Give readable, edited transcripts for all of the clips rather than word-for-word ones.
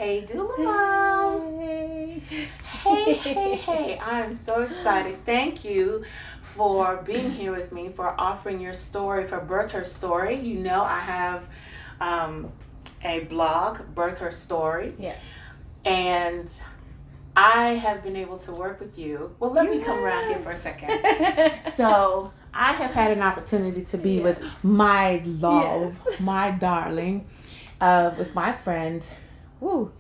Hey, Doula Mom. Hey. I'm so excited. Thank you for being here with me, for offering your story, for Birth Her Story. You know I have a blog, Birth Her Story. Yes. And I have been able to work with you. Well, let me come around here for a second. So I have had an opportunity to be with my love, my darling, with my friend. Woo.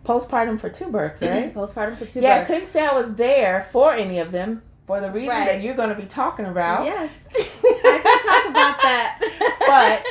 Postpartum for 2 births, right? Postpartum for 2 births. Yeah, I couldn't say I was there for any of them for the reason that you're going to be talking about. Yes. I can talk about that. But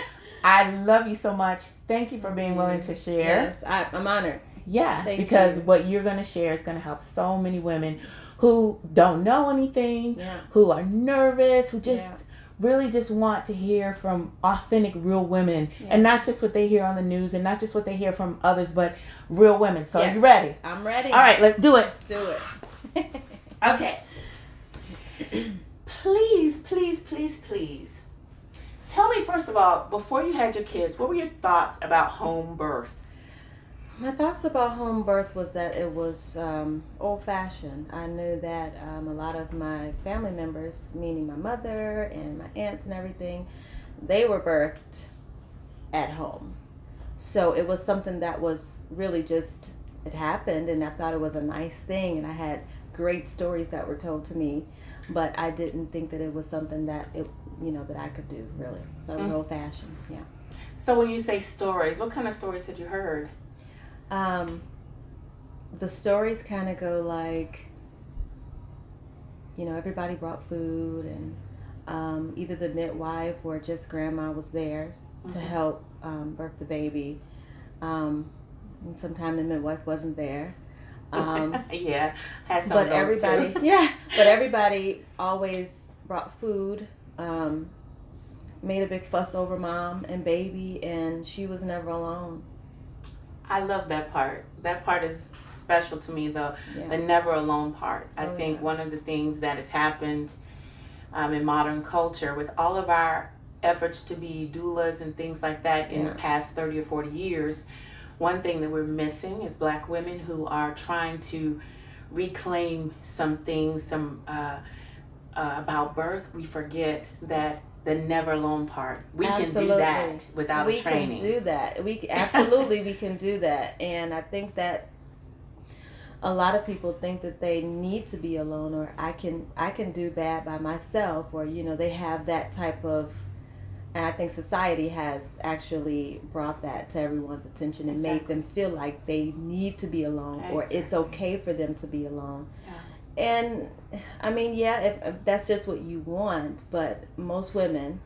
I love you so much. Thank you for being willing to share. Yes, I'm honored. Yeah, Thank because you. what you're going to share is going to help so many women who don't know anything, who are nervous, who just really just want to hear from authentic, real women, and not just what they hear on the news and not just what they hear from others, but real women. So are you ready? I'm ready. All right, let's do it. Let's do it. Okay. Please, tell me, first of all, before you had your kids, what were your thoughts about home birth? My thoughts about home birth was that it was old-fashioned. I knew that a lot of my family members, meaning my mother and my aunts and everything, they were birthed at home. So it was something that was really just, it happened, and I thought it was a nice thing, and I had great stories that were told to me, but I didn't think that it was something that that I could do, really. So it was old-fashioned, yeah. So when you say stories, what kind of stories had you heard? The stories kind of go like, everybody brought food, and either the midwife or just grandma was there to help birth the baby. And sometimes the midwife wasn't there. Had some but of those everybody, too. But everybody always brought food. Made a big fuss over mom and baby, and she was never alone. I love that part. That part is special to me, though. The never alone part. I think one of the things that has happened in modern culture with all of our efforts to be doulas and things like that in the past 30 or 40 years, one thing that we're missing is Black women who are trying to reclaim some things, about birth. We forget that the never alone part. We can do that without training. We can do that. We can do that. And I think that a lot of people think that they need to be alone, or I can do bad by myself, or they have that type of, and I think society has actually brought that to everyone's attention and made them feel like they need to be alone, or it's okay for them to be alone. And I mean, if that's just what you want, but most women,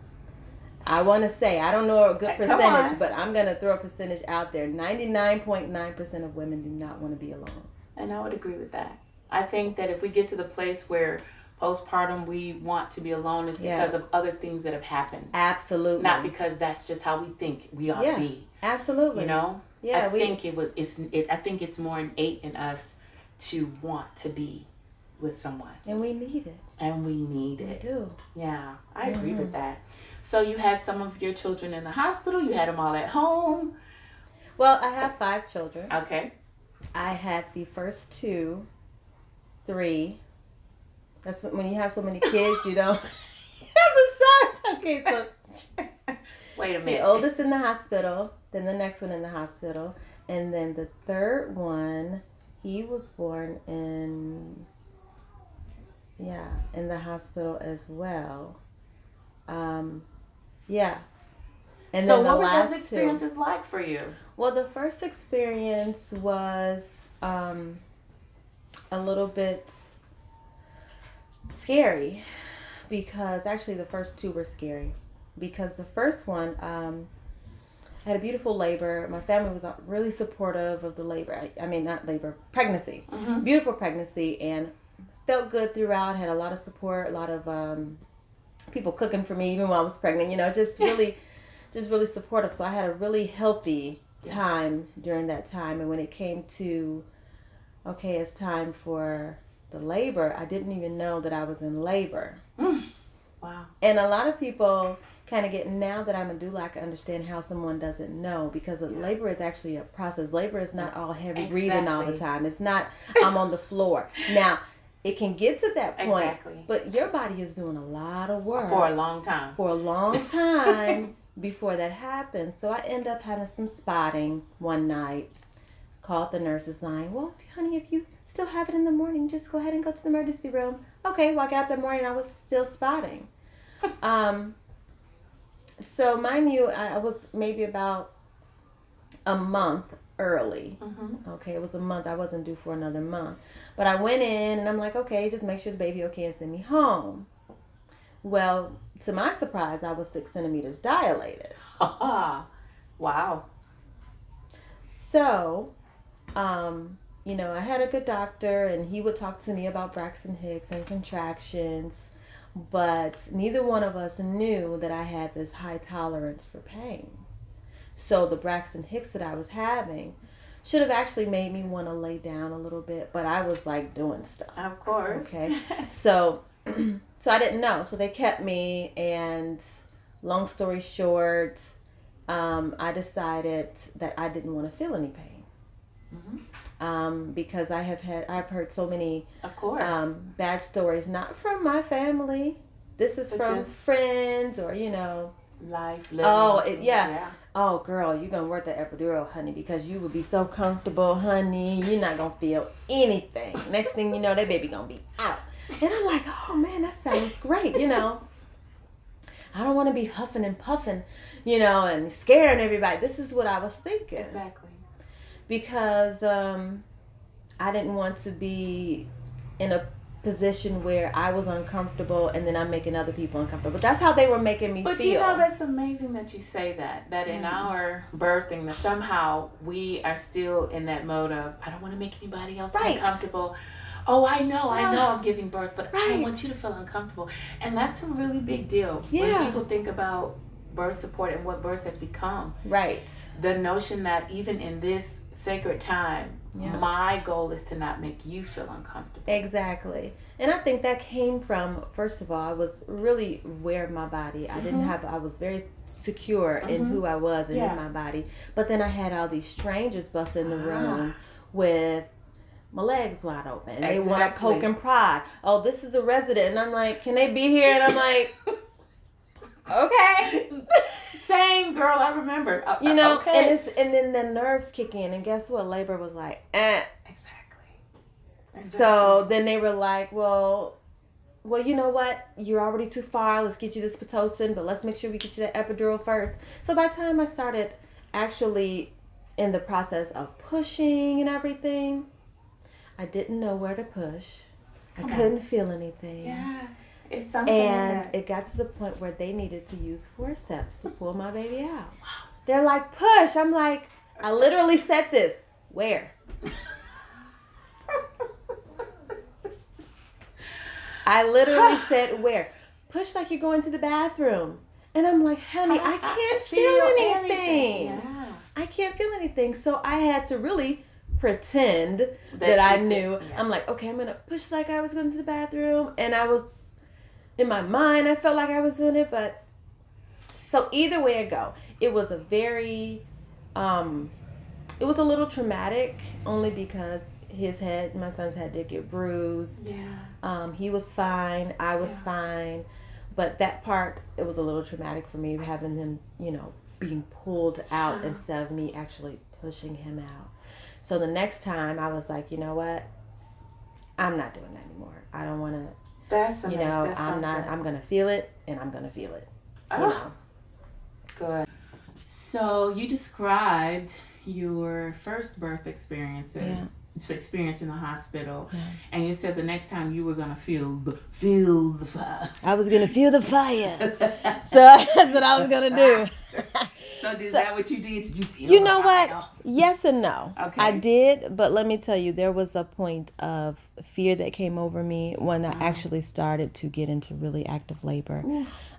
I want to say, I don't know a good percentage, but I'm going to throw a percentage out there. 99.9% of women do not want to be alone. And I would agree with that. I think that if we get to the place where postpartum we want to be alone, it's because of other things that have happened. Absolutely. Not because that's just how we think we ought to be. Absolutely. I think I think it's more innate in us to want to be with someone. And we need it. We do. Yeah, I agree with that. So you had some of your children in the hospital. You had them all at home. Well, I have 5 children. Okay. I had the first 3. That's when you have so many kids, you don't have to start. Okay, so wait a minute. The oldest in the hospital, then the next one in the hospital, and then the third one, he was born in the hospital as well. And so then the what were last those experiences like for you? Well, the first experience was a little bit scary, because actually the first 2 were scary, because the first one, I had a beautiful labor. My family was really supportive of the labor. Pregnancy. Beautiful pregnancy, and felt good throughout. Had a lot of support, a lot of people cooking for me even while I was pregnant. Just really supportive. So I had a really healthy time during that time. And when it came to, okay, it's time for the labor, I didn't even know that I was in labor. Wow. And a lot of people, kind of get, now that I'm a doula, I can understand how someone doesn't know, because labor is actually a process. Labor is not all heavy breathing all the time. It's not, I'm on the floor. Now, it can get to that point, but your body is doing a lot of work. For a long time. For a long time before that happens. So I end up having some spotting one night. Called the nurse's line. Well, honey, if you still have it in the morning, just go ahead and go to the emergency room. Okay, well, I got that morning, I was still spotting. So mind you, I was maybe about a month early. Okay, it was a month. I wasn't due for another month. But I went in and I'm like, okay, just make sure the baby okay and send me home. Well, to my surprise, I was 6 centimeters dilated. Wow. So, you know, I had a good doctor and he would talk to me about Braxton Hicks and contractions, but neither one of us knew that I had this high tolerance for pain. So the Braxton Hicks that I was having should have actually made me want to lay down a little bit, but I was like doing stuff. Of course. Okay. So I didn't know. So they kept me, and long story short, I decided that I didn't want to feel any pain. Because I've heard so many bad stories, not from my family. This is from friends or, you know. Life, living. Oh, girl, you're going to work the epidural, honey, because you will be so comfortable, honey. You're not going to feel anything. Next thing you know, that baby going to be out. And I'm like, oh, man, that sounds great, you know. I don't want to be huffing and puffing, you know, and scaring everybody. This is what I was thinking. Exactly. Because I didn't want to be in a position where I was uncomfortable and then I'm making other people uncomfortable. But that's how they were making me feel. But you know, that's amazing that you say that. That in our birthing, that somehow we are still in that mode of, I don't want to make anybody else uncomfortable. Oh, I know I'm giving birth, but I don't want you to feel uncomfortable. And that's a really big deal. When people think about birth support and what birth has become. Right. The notion that even in this sacred time, my goal is to not make you feel uncomfortable. Exactly. And I think that came from, first of all, I was really aware of my body. I was very secure in who I was and in my body. But then I had all these strangers bust in the room with my legs wide open. And they want to poke and prod. Oh, this is a resident. And I'm like, can they be here? And I'm like, okay. Same, girl, I remember. You know, and then the nerves kick in. And guess what? Labor was like, Exactly. So then they were like, well, you know what? You're already too far. Let's get you this Pitocin, but let's make sure we get you that epidural first. So by the time I started actually in the process of pushing and everything, I didn't know where to push. I couldn't feel anything. Yeah. It's something. And it got to the point where they needed to use forceps to pull my baby out. Wow. They're like, push. I'm like, I literally said this. Where? I literally said, where? Push like you're going to the bathroom. And I'm like, honey, I can't feel anything. Yeah. I can't feel anything. So I had to really pretend that I knew. Yeah. I'm like, okay, I'm going to push like I was going to the bathroom. And I was, in my mind, I felt like I was doing it. But, so either way I go, it was a very, it was a little traumatic, only because my son's head did get bruised. Yeah. He was fine. I was fine. But that part, it was a little traumatic for me, having him, you know, being pulled out instead of me actually pushing him out. So the next time I was like, you know what? I'm not doing that anymore. I don't want to, I'm going to feel it, and I'm going to feel it. You know? Good. So you described your first birth experience in the hospital, and you said the next time you were going to feel the fire. I was going to feel the fire. So that's what I was going to do. So is that what you did? Did you feel You know what? Yes and no. Okay. I did, but let me tell you, there was a point of fear that came over me when I actually started to get into really active labor.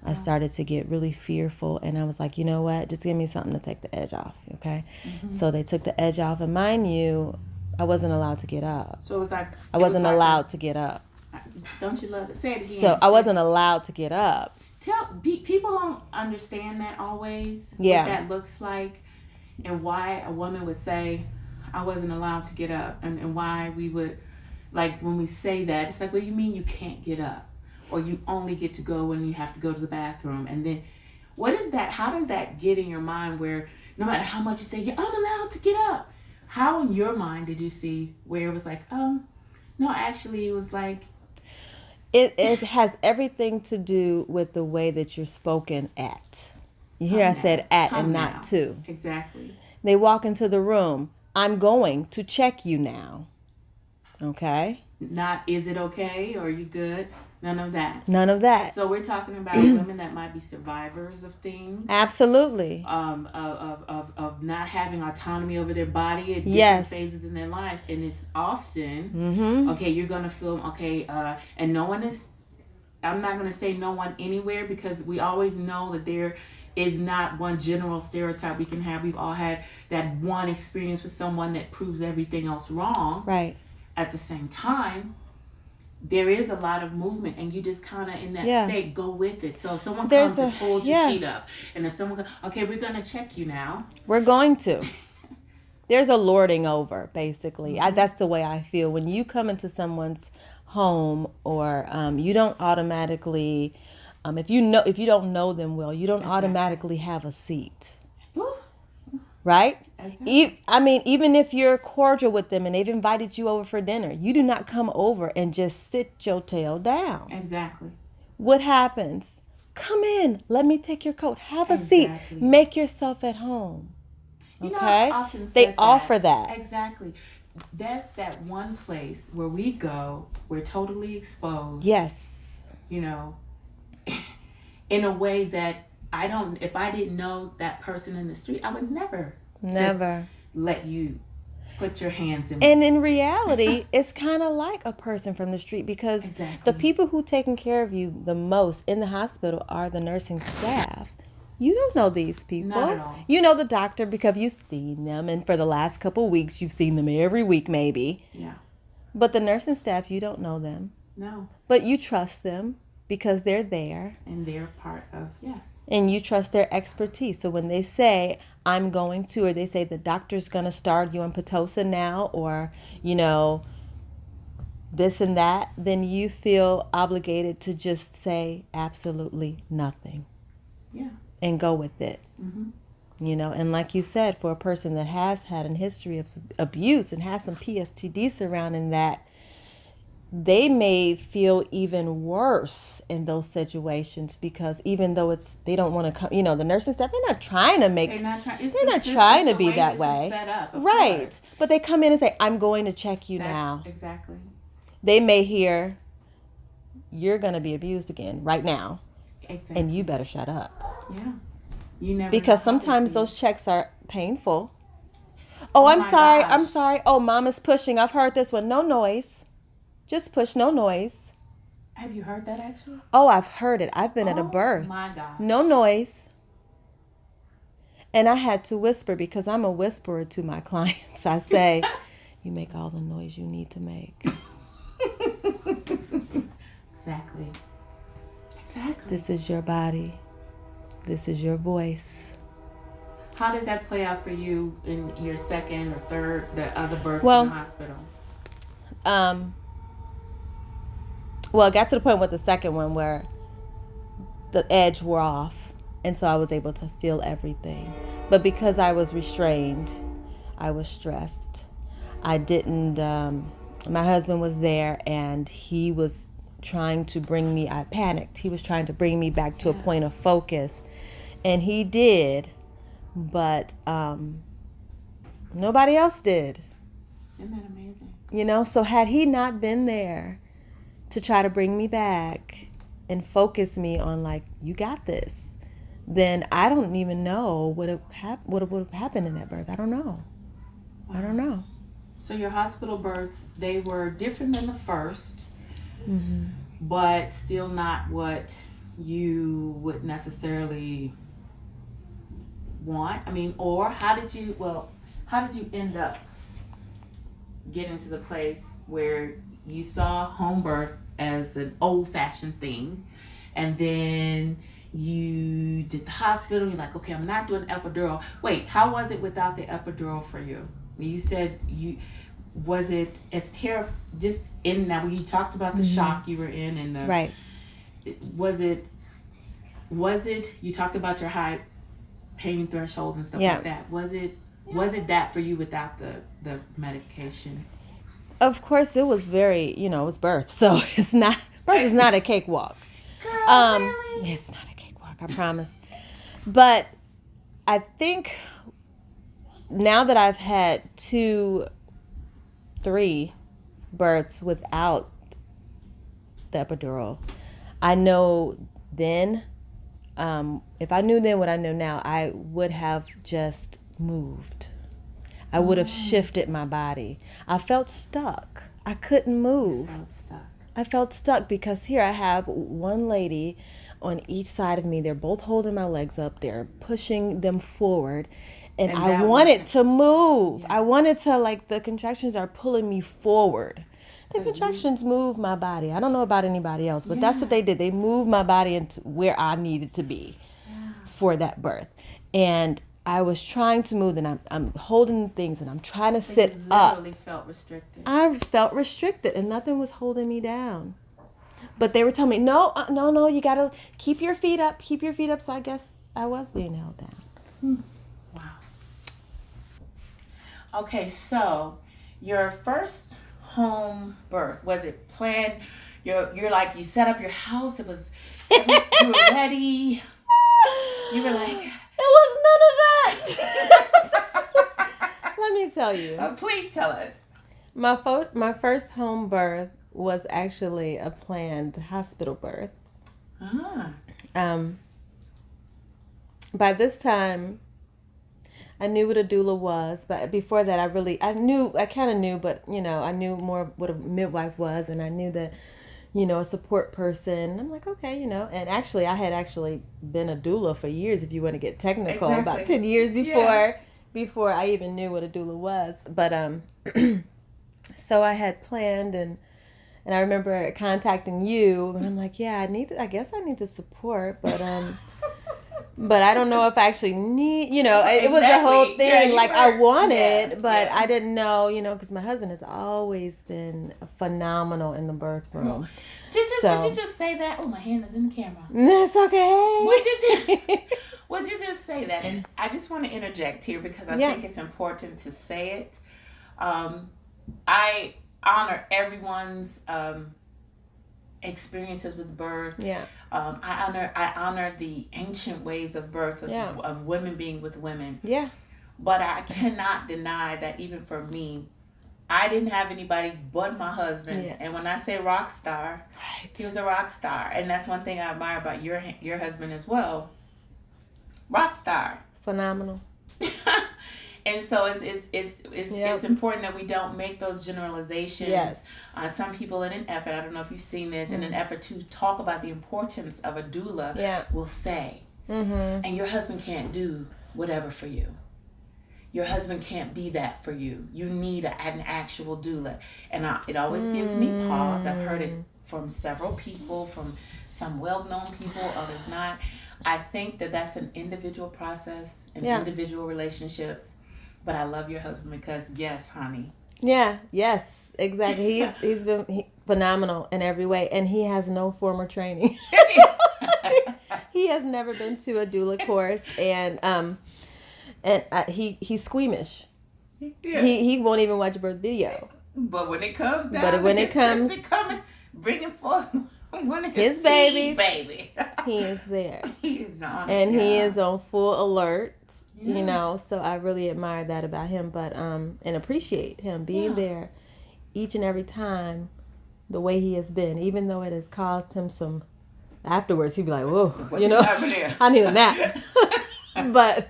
I started to get really fearful, and I was like, you know what? Just give me something to take the edge off, okay? So they took the edge off, and mind you, I wasn't allowed to get up. So it was like... I wasn't allowed to get up. Don't you love it? Say it again. So I wasn't allowed to get up. People don't understand that always. Yeah. What that looks like, and why a woman would say, "I wasn't allowed to get up," and why we would, like, when we say that, it's like, what do you mean you can't get up, or you only get to go when you have to go to the bathroom? And then, what is that? How does that get in your mind where no matter how much you say, "Yeah, I'm allowed to get up," how in your mind did you see where it was like, no, actually, it was like. It has everything to do with the way that you're spoken at. You hear I said at and not to. Exactly. They walk into the room. I'm going to check you now. Okay? Not, is it okay? Or are you good? None of that. None of that. So we're talking about women that might be survivors of things. Absolutely. Of not having autonomy over their body at different phases in their life. And it's often, okay, you're going to feel, okay, and no one is, I'm not going to say no one anywhere, because we always know that there is not one general stereotype we can have. We've all had that one experience with someone that proves everything else wrong. Right. At the same time, there is a lot of movement, and you just kind of in that state go with it. So if someone comes and pulls your sheet up, and if someone goes, okay, we're going to check you now. We're going to. There's a lording over, basically. That's the way I feel. When you come into someone's home, or you don't automatically, if you don't know them well, you don't automatically have a seat. Right? Exactly. Even if you're cordial with them and they've invited you over for dinner, you do not come over and just sit your tail down. Exactly. What happens? Come in. Let me take your coat. Have a seat. Make yourself at home. Okay? I often they offer that. Exactly. That's that one place where we go, we're totally exposed. Yes. In a way that if I didn't know that person in the street, I would never just let you put your hands in. And in reality, it's kind of like a person from the street, because the people who taking care of you the most in the hospital are the nursing staff. You don't know these people. Not at all. You know the doctor because you've seen them, and for the last couple of weeks, you've seen them every week maybe. Yeah. But the nursing staff, you don't know them. No. But you trust them because they're there. And they're part of, and you trust their expertise. So when they say, I'm going to, or they say the doctor's going to start you on Pitocin now, or, this and that, then you feel obligated to just say absolutely nothing. Yeah. And go with it. Mm-hmm. And like you said, for a person that has had a history of abuse and has some PTSD surrounding that, they may feel even worse in those situations, because even though they don't want to come, the nursing staff, they're not trying to make, they're not trying to be that way. Set up, right. Course. But they come in and say, I'm going to check you now. Exactly. They may hear, you're going to be abused again right now. Exactly. And you better shut up. Yeah. You never. Because sometimes those checks are painful. Oh, I'm sorry. Gosh. I'm sorry. Oh, mama's pushing. I've heard this one. No noise. Just push, no noise. Have you heard that actually? Oh, I've heard it. I've been at a birth. Oh my God. No noise. And I had to whisper, because I'm a whisperer to my clients. I say, you make all the noise you need to make. Exactly. This is your body. This is your voice. How did that play out for you in your second or third, the other births in the hospital? Well, it got to the point with the second one where the edge wore off, and so I was able to feel everything. But because I was restrained, I was stressed. I didn't, my husband was there, and he was trying to bring me, I panicked. He was trying to bring me back to a point of focus, and he did, but nobody else did. Isn't that amazing? So had he not been there to try to bring me back and focus me on, like, you got this, then I don't even know what would have happened in that birth. I don't know. Wow. I don't know. So your hospital births, they were different than the first, mm-hmm. but still not what you would necessarily want. Or how did you end up getting to the place where you saw home birth as an old-fashioned thing, and then you did the hospital. You're like, okay, I'm not doing epidural. Wait, how was it without the epidural for you? You said was it as terrible? Just in that when you talked about the shock you were in and the right. Was it? You talked about your high pain threshold and stuff like that. Was it that for you without the medication? Of course, it was very, it was birth, so birth is not a cakewalk. Girl, really? It's not a cakewalk, I promise. But I think now that I've had 3 births without the epidural, I know then, if I knew then what I know now, I would have just moved. I would have shifted my body. I felt stuck. I couldn't move. I felt stuck because here I have one lady on each side of me. They're both holding my legs up. They're pushing them forward. And I wanted to move. Yeah. I wanted to, the contractions are pulling me forward. The contractions move my body. I don't know about anybody else, but that's what they did. They moved my body into where I needed to be for that birth. And I was trying to move, and I'm holding things, and I'm trying to sit up. You literally felt restricted. I felt restricted, and nothing was holding me down. But they were telling me, no, you got to keep your feet up. So I guess I was being held down. Wow. Okay, so your first home birth, was it planned? You're like, you set up your house. It was, you were ready. You were like... It was none of that. Let me tell you. Please tell us. My first home birth was actually a planned hospital birth. By this time, I knew what a doula was, but before that, I kind of knew, but I knew more what a midwife was, and I knew that, a support person. I'm like, okay, and actually, I had actually been a doula for years, if you want to get technical, about 10 years before I even knew what a doula was. But so I had planned, and I remember contacting you, and I'm like, yeah, I guess I need the support, but but I don't know if I actually need, it was the whole thing. I wanted, but I didn't know, because my husband has always been phenomenal in the birth room. Would you just say that? Oh, my hand is in the camera. That's okay. Would you just say that? And I just want to interject here because I think it's important to say it. I honor everyone's experiences with birth. I honor the ancient ways of birth of women being with women. But I cannot deny that even for me, I didn't have anybody but my husband. And when I say rock star, he was a rock star. And that's one thing I admire about your husband as well. Rock star. Phenomenal. And so it's important that we don't make those generalizations. Some people, in an effort, I don't know if you've seen this, in an effort to talk about the importance of a doula, will say, and your husband can't do whatever for you. Your husband can't be that for you. You need an actual doula. And it always gives me pause. I've heard it from several people, from some well-known people, others not. I think that that's an individual process and individual relationships. But I love your husband because, yes, honey. Yes, exactly. He's been phenomenal in every way, and he has no formal training. He has never been to a doula course, and he's squeamish. He won't even watch a birth video. But when it comes down, bringing forth one of his baby, he is there. He is on, and he is on full alert. So I really admire that about him, but and appreciate him being there each and every time, the way he has been, even though it has caused him some. Afterwards, he'd be like, "Whoa, I need a nap." But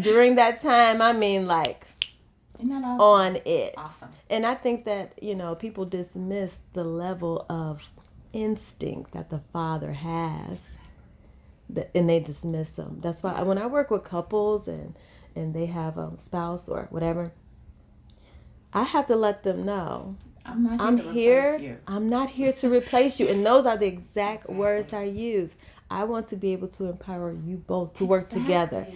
during that time, I mean, isn't that awesome? On it. Awesome. And I think that people dismiss the level of instinct that the father has. And they dismiss them. That's why when I work with couples and they have a spouse or whatever, I have to let them know I'm not here to replace you. And those are the exact words I use. I want to be able to empower you both to work together.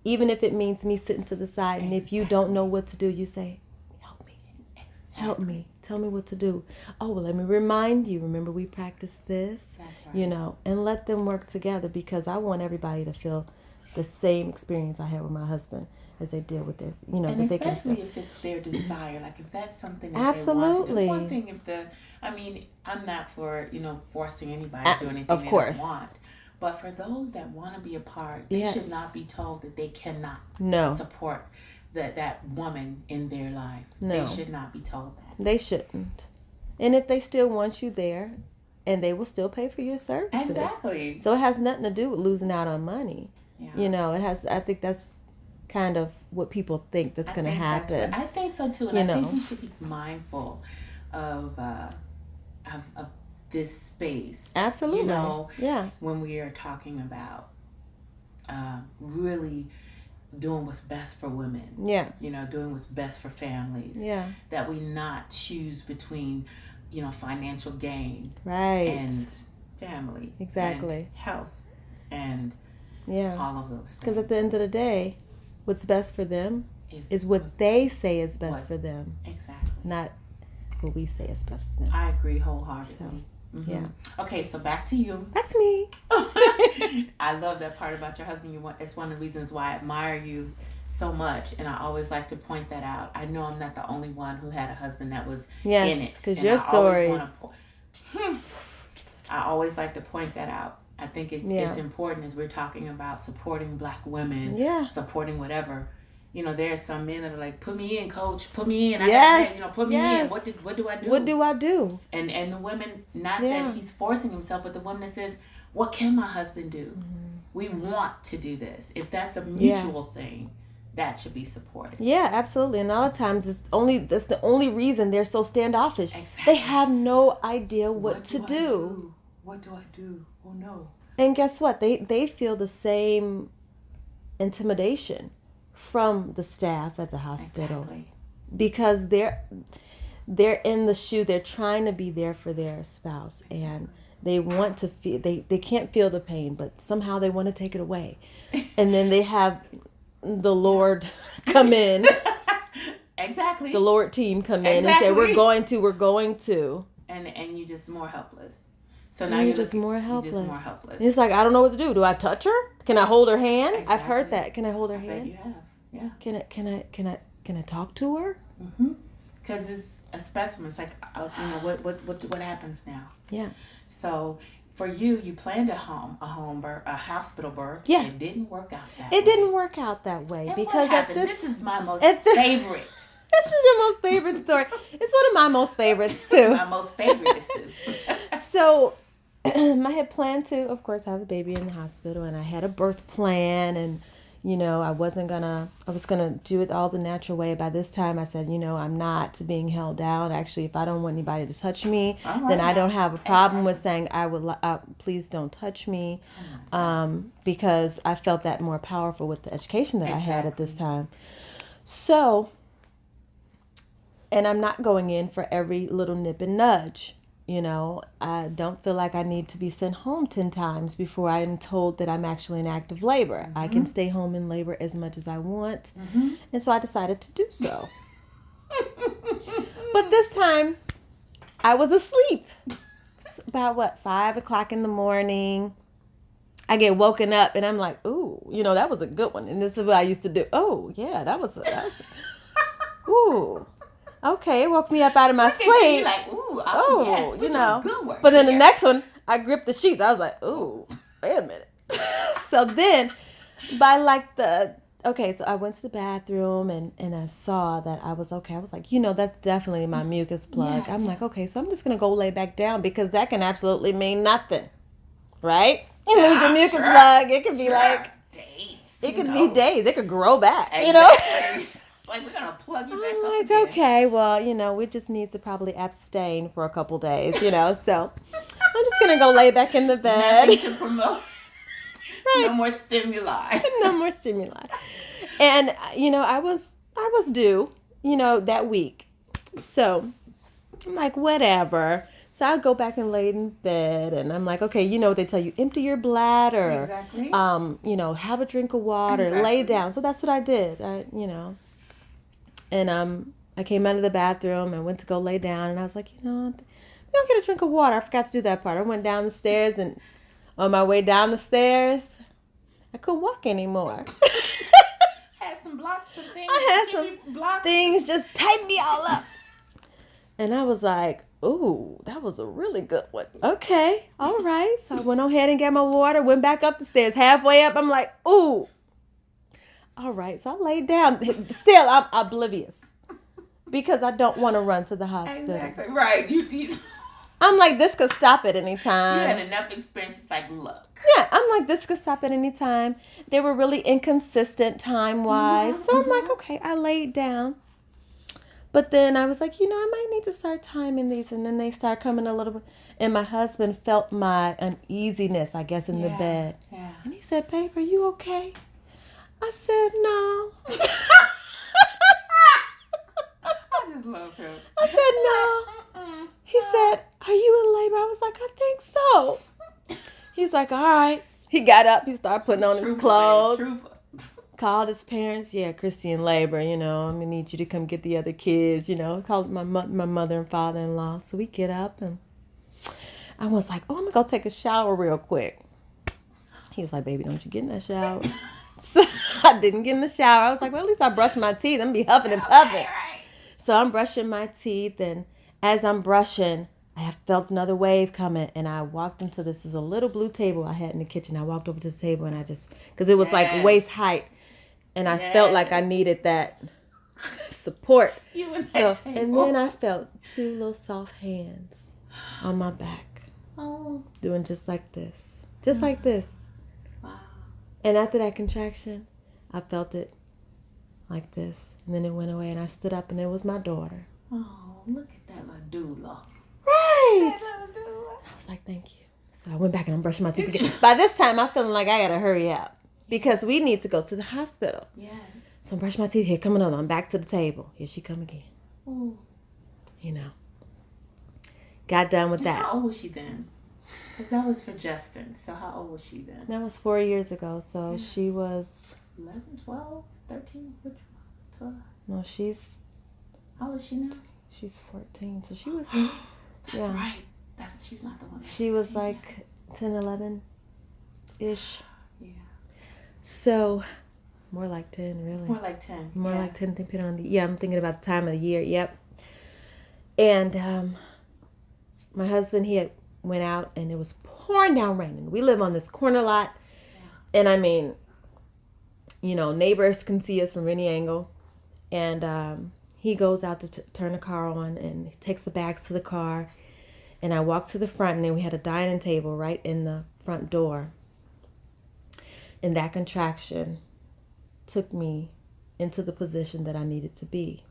Even if it means me sitting to the side, and if you don't know what to do, you say, help me. Help me. Tell me what to do. Oh, well, let me remind you. Remember, we practiced this. That's right. You know, and let them work together, because I want everybody to feel the same experience I had with my husband as they deal with this. You know, and that they especially can. If it's their desire, like if that's something that Absolutely. they want to do. It's one thing I'm not for, forcing anybody to do anything of they course. don't want. But for those that want to be a part, they should not be told that they cannot support that woman in their life. No. They should not be told that. They shouldn't. And if they still want you there, and they will still pay for your services. Exactly. So it has nothing to do with losing out on money. Yeah. I think that's kind of what people think that's going to happen. I think so too. And I think we should be mindful of this space. Absolutely. When we are talking about really doing what's best for women. Yeah. Doing what's best for families. Yeah. That we not choose between, financial gain. Right. And family. Exactly. And health. And all of those things. Because at the end of the day, what's best for them is what they say is best for them. Exactly. Not what we say is best for them. I agree wholeheartedly. So, yeah. Okay, so back to you. That's me. I love that part about your husband. It's one of the reasons why I admire you so much, and I always like to point that out. I know I'm not the only one who had a husband that was in it. Because your stories. I always like to point that out. I think it's important as we're talking about supporting Black women, supporting whatever. There are some men that are like, put me in, coach, put me in. Put me in. What do I do? What do I do? And the women, not that he's forcing himself, but the woman that says, what can my husband do? Mm-hmm. We want to do this. If that's a mutual thing, that should be supported. Yeah, absolutely. And a lot of times that's the only reason they're so standoffish. Exactly. They have no idea what to do. What do I do? Oh no. And guess what? They feel the same intimidation from the staff at the hospitals. Exactly. Because they're in the shoe, they're trying to be there for their spouse, and they want to feel, they can't feel the pain, but somehow they want to take it away. And then they have the Lord come in. Exactly. The Lord team come in and say, we're going to. And you're just more helpless. So now you're just more helpless. It's like, I don't know what to do. Do I touch her? Can I hold her hand? Exactly. I've heard that. Can I hold her hand? Bet you have. Yeah. Can I talk to her? Mm-hmm. Because it's a specimen. It's like, what happens now? Yeah. So for you planned a hospital birth. Yeah. It didn't work out that way. It didn't work out that way. And because what happened? This is my most favorite. This is your most favorite story. It's one of my most favorites too. My most favorite is. So I had planned to, of course, have a baby in the hospital, and I had a birth plan, and I was gonna do it all the natural way. By this time I said, I'm not being held down. Actually, if I don't want anybody to touch me, then I don't have a problem with saying please don't touch me, because I felt that more powerful with the education that I had at this time. So, and I'm not going in for every little nip and nudge. I don't feel like I need to be sent home 10 times before I am told that I'm actually in active labor. Mm-hmm. I can stay home in labor as much as I want. Mm-hmm. And so I decided to do so. But this time, I was asleep. About 5 o'clock in the morning. I get woken up and I'm like, ooh, that was a good one. And this is what I used to do. Oh, yeah, that was ooh. Okay, it woke me up out of my sleep. Like, ooh, yes, good work. But then the next one, I gripped the sheets. I was like, ooh, wait a minute. So then, so I went to the bathroom and I saw that I was okay. I was like, that's definitely my mucus plug. I'm like, okay, so I'm just going to go lay back down, because that can absolutely mean nothing, right? You lose your mucus plug. It could be like days. It could be days. It could grow back, Like, we're going to plug you back up like, again. Okay, well, we just need to probably abstain for a couple days, so I'm just going to go lay back in the bed. Nothing to promote. Right. No more stimuli. And, I was due, that week. So I'm like, whatever. So I go back and lay in bed, and I'm like, okay, you know what they tell you, empty your bladder. Exactly. You know, have a drink of water, Exactly. lay down. So that's what I did. And I came out of the bathroom and went to go lay down, and I was like, you know, maybe I'll get a drink of water. I forgot to do that part. I went down the stairs, and on my way down the stairs, I couldn't walk anymore. Had some blocks and things. I had some things just tighten me all up. And I was like, ooh, that was a really good one. Okay, all right. So I went ahead and got my water, went back up the stairs. Halfway up, I'm like, ooh. All right, so I laid down. Still, I'm oblivious because I don't want to run to the hospital. Exactly. Right. I'm like, this could stop at any time. You had enough experience. It's like, look. Yeah, I'm like, this could stop at any time. They were really inconsistent time-wise. So I'm like, okay, I laid down. But then I was like, you know, I might need to start timing these. And then they start coming a little bit. And my husband felt my uneasiness, I guess, in the bed. Yeah. And he said, babe, are you okay? I said, no. I just love him. I said, no. He said, are you in labor? I was like, I think so. He's like, all right. He got up. He started putting on his clothes. Called his parents. Yeah, Christy in labor, you know. I'm going to need you to come get the other kids, you know. Called my mother and father-in-law. So we get up, and I was like, oh, I'm going to go take a shower real quick. He was like, baby, don't you get in that shower. So I didn't get in the shower. I was like, well, at least I brushed my teeth. I'm going to be huffing and puffing. Right. So I'm brushing my teeth, and as I'm brushing, I have felt another wave coming, and I walked into this is a little blue table I had in the kitchen. I walked over to the table, and I just, because it was like waist height, and I felt like I needed that support. And then I felt two little soft hands on my back, doing just like this, like this. Wow. And after that contraction, I felt it like this, and then it went away, and I stood up, and it was my daughter. Oh, look at that little doula. Right. I was like, thank you. So I went back and I'm brushing my teeth again. By this time, I'm feeling like I got to hurry up because we need to go to the hospital. Yes. So I'm brushing my teeth. Here, come another. I'm back to the table. Here she come again. Ooh. You know. Got done with that. How old was she then? Because that was for Justin. So how old was she then? That was 4 years ago. So she was... 11, 12, 13, 12? No, she's... How old is she now? She's 14. So she was... That's right. She's not the one. She was like 10, 11-ish. Yeah. So, more like 10, really. More like 10. More like 10, depending on the... Yeah, I'm thinking about the time of the year. Yep. And my husband, he had went out, and it was pouring down raining. We live on this corner lot. Yeah. And I mean, you know, neighbors can see us from any angle. And he goes out to turn the car on, and he takes the bags to the car. And I walked to the front, and then we had a dining table right in the front door. And that contraction took me into the position that I needed to be.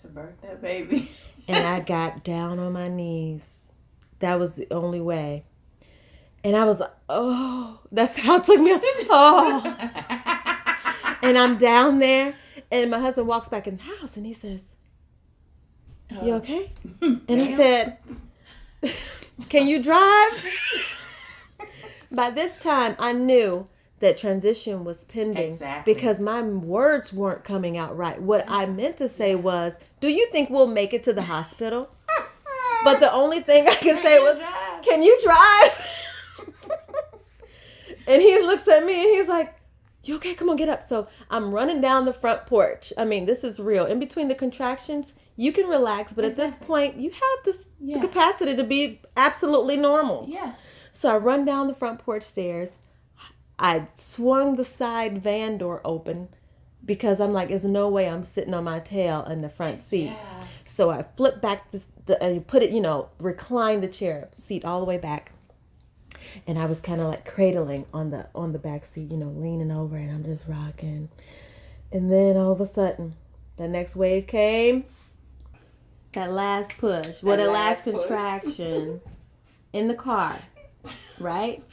To birth that baby. And I got down on my knees. That was the only way. And I was like, oh, that's how it took me. Oh. And I'm down there, and my husband walks back in the house, and he says, you okay? And I said, can you drive? By this time, I knew that transition was pending because my words weren't coming out right. What I meant to say was, do you think we'll make it to the hospital? But the only thing I could say was, can you drive? And he looks at me and he's like, you okay? Come on, get up. So I'm running down the front porch. I mean, this is real. In between the contractions, you can relax, but at this point, you have this the capacity to be absolutely normal. Yeah. So I run down the front porch stairs. I swung the side van door open because I'm like, there's no way I'm sitting on my tail in the front seat. Yeah. So I flipped back and put it, recline the chair seat all the way back. And I was kind of like cradling on the back seat, leaning over, and I'm just rocking. And then all of a sudden, the next wave came. That last push. That last contraction in the car. Right?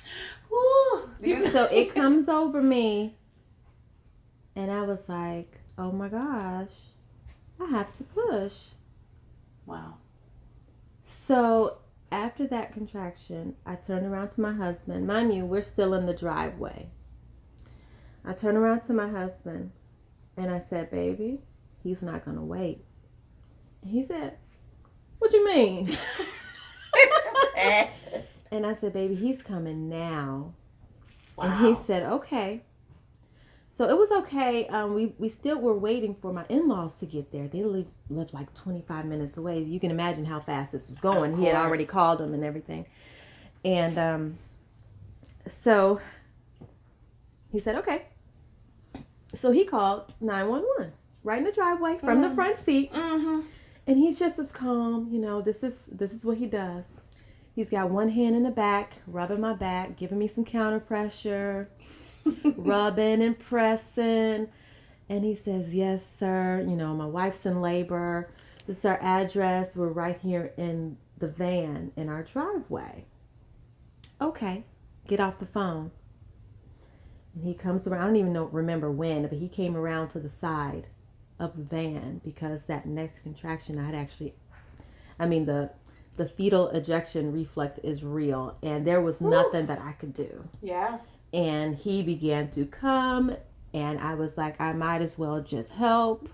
Woo. So it comes over me. And I was like, oh my gosh, I have to push. Wow. So after that contraction, I turned around to my husband. Mind you, we're still in the driveway. I turned around to my husband and I said, baby, he's not going to wait. And he said, what you mean? And I said, baby, he's coming now. Wow. And he said, okay. So it was okay. We still were waiting for my in-laws to get there. They lived like 25 minutes away. You can imagine how fast this was going. He had already called them and everything. And so he said, okay. So he called 911 right in the driveway from the front seat. Mm-hmm. And he's just as calm. You know, this is what he does. He's got one hand in the back, rubbing my back, giving me some counter pressure, rubbing and pressing. And he says, yes, sir. You know, my wife's in labor. This is our address. We're right here in the van in our driveway. Okay, get off the phone. And he comes around. I don't even remember when, but he came around to the side of the van because that next contraction the fetal ejection reflex is real, and there was nothing that I could do. Yeah. And he began to come, and I was like, I might as well just help.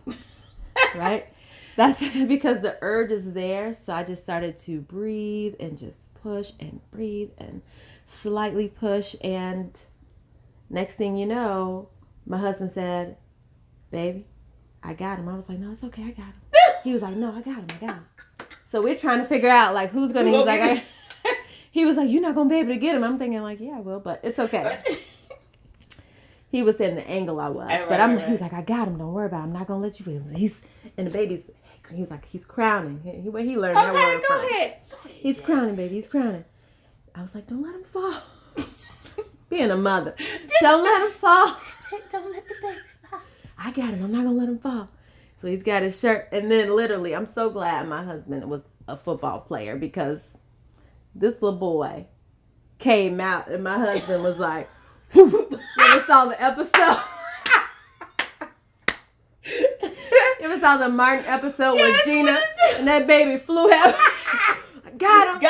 Right? That's because the urge is there. So I just started to breathe and just push and breathe and slightly push. And next thing you know, my husband said, baby, I got him. I was like, no, it's okay. I got him. He was like, no, I got him. So we're trying to figure out like who's going to, he was like, you're not going to be able to get him. I'm thinking like, yeah, I will, but it's okay. He was in the angle I was, he was like, I got him. Don't worry about it. I'm not going to let you in. And the baby's, he was like, he's crowning. He learned that word from. Okay, go ahead. He's crowning, baby. He's crowning. I was like, don't let him fall. Being a mother. Don't let him fall. Don't let the baby fall. I got him. I'm not going to let him fall. So he's got his shirt. And then literally, I'm so glad my husband was a football player because this little boy came out and my husband was like, you ever saw the episode? You ever saw the Martin episode with Gina and that baby flew out? I got him.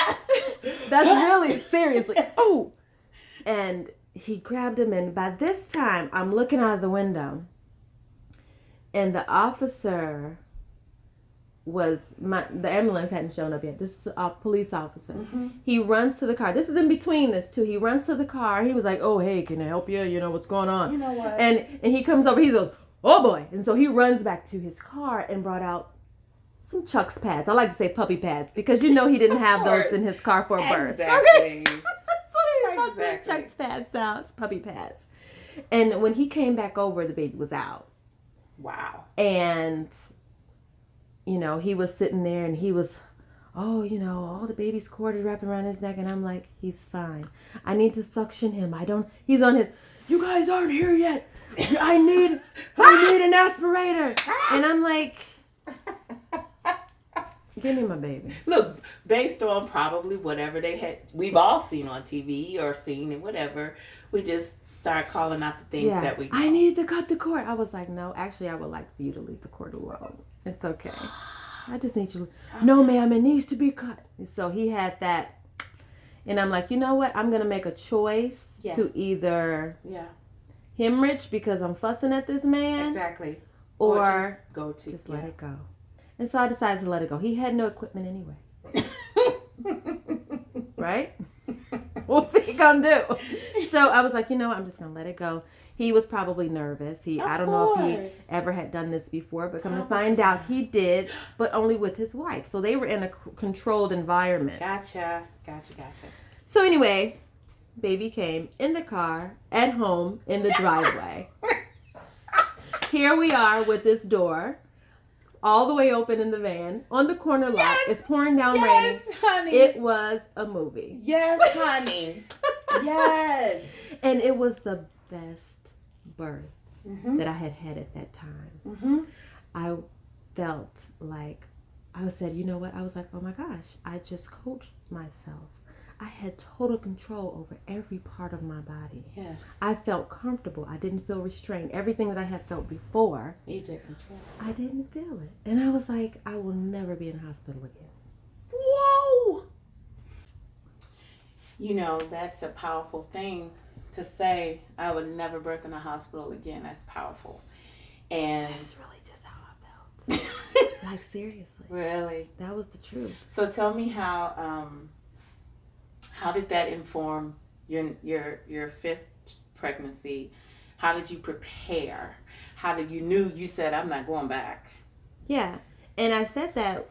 That's really seriously. Oh. And he grabbed him, and by this time, I'm looking out of the window. And the officer the ambulance hadn't shown up yet. This is a police officer. Mm-hmm. He runs to the car. This is in between this too. He runs to the car. He was like, oh, hey, can I help you? You know, what's going on? You know what? And he comes over. He goes, oh, boy. And so he runs back to his car and brought out some Chuck's pads. I like to say puppy pads because you know he didn't have those in his car for a birth. Exactly. Okay? So he brought some Chuck's pads out, puppy pads. And when he came back over, the baby was out. Wow. And, you know, he was sitting there and he was, oh, you know, all the baby's cord is wrapping around his neck. And I'm like, he's fine. I need to suction him. He's on his, you guys aren't here yet. I need an aspirator. And I'm like, give me my baby. Look, based on probably whatever we've all seen on TV or seen and whatever, we just start calling out the things that we know. I need to cut the cord. I was like, no, actually, I would like for you to leave the cord alone. It's okay. I just need you. No, ma'am, it needs to be cut. So he had that. And I'm like, you know what? I'm going to make a choice to either hemorrhage because I'm fussing at this man. Exactly. Or just let it go. And so I decided to let it go. He had no equipment anyway. Right? What's he gonna do? So I was like, you know what? I'm just gonna let it go. He was probably nervous. I don't know if he ever had done this before, but come to find out he did, but only with his wife. So they were in a controlled environment. Gotcha. So anyway, baby came in the car, at home, in the driveway. Here we are with this door all the way open in the van on the corner lot. It's pouring down raining. Yes, honey. It was a movie. Yes, honey. Yes. And it was the best birth that I had at that time. Mm-hmm. I felt like, I said, you know what? I was like, oh my gosh, I just coached myself. I had total control over every part of my body. Yes. I felt comfortable. I didn't feel restrained. Everything that I had felt before, you didn't feel it. I didn't feel it. And I was like, I will never be in a hospital again. Whoa! You know, that's a powerful thing to say. I would never birth in a hospital again. That's powerful. And that's really just how I felt. Like, seriously. Really? That was the truth. So tell me how did that inform your fifth pregnancy? How did you prepare? How did you said, I'm not going back? Yeah. And I said that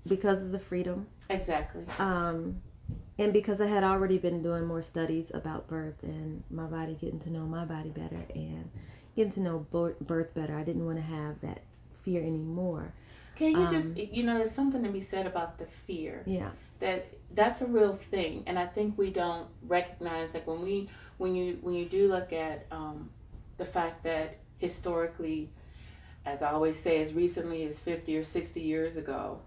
because of the freedom. Exactly. And because I had already been doing more studies about birth and my body, getting to know my body better and getting to know birth better. I didn't want to have that fear anymore. Can you just, there's something to be said about the fear. Yeah. That's a real thing. And I think we don't recognize, like, when you do look at the fact that historically, as I always say, as recently as 50 or 60 years ago,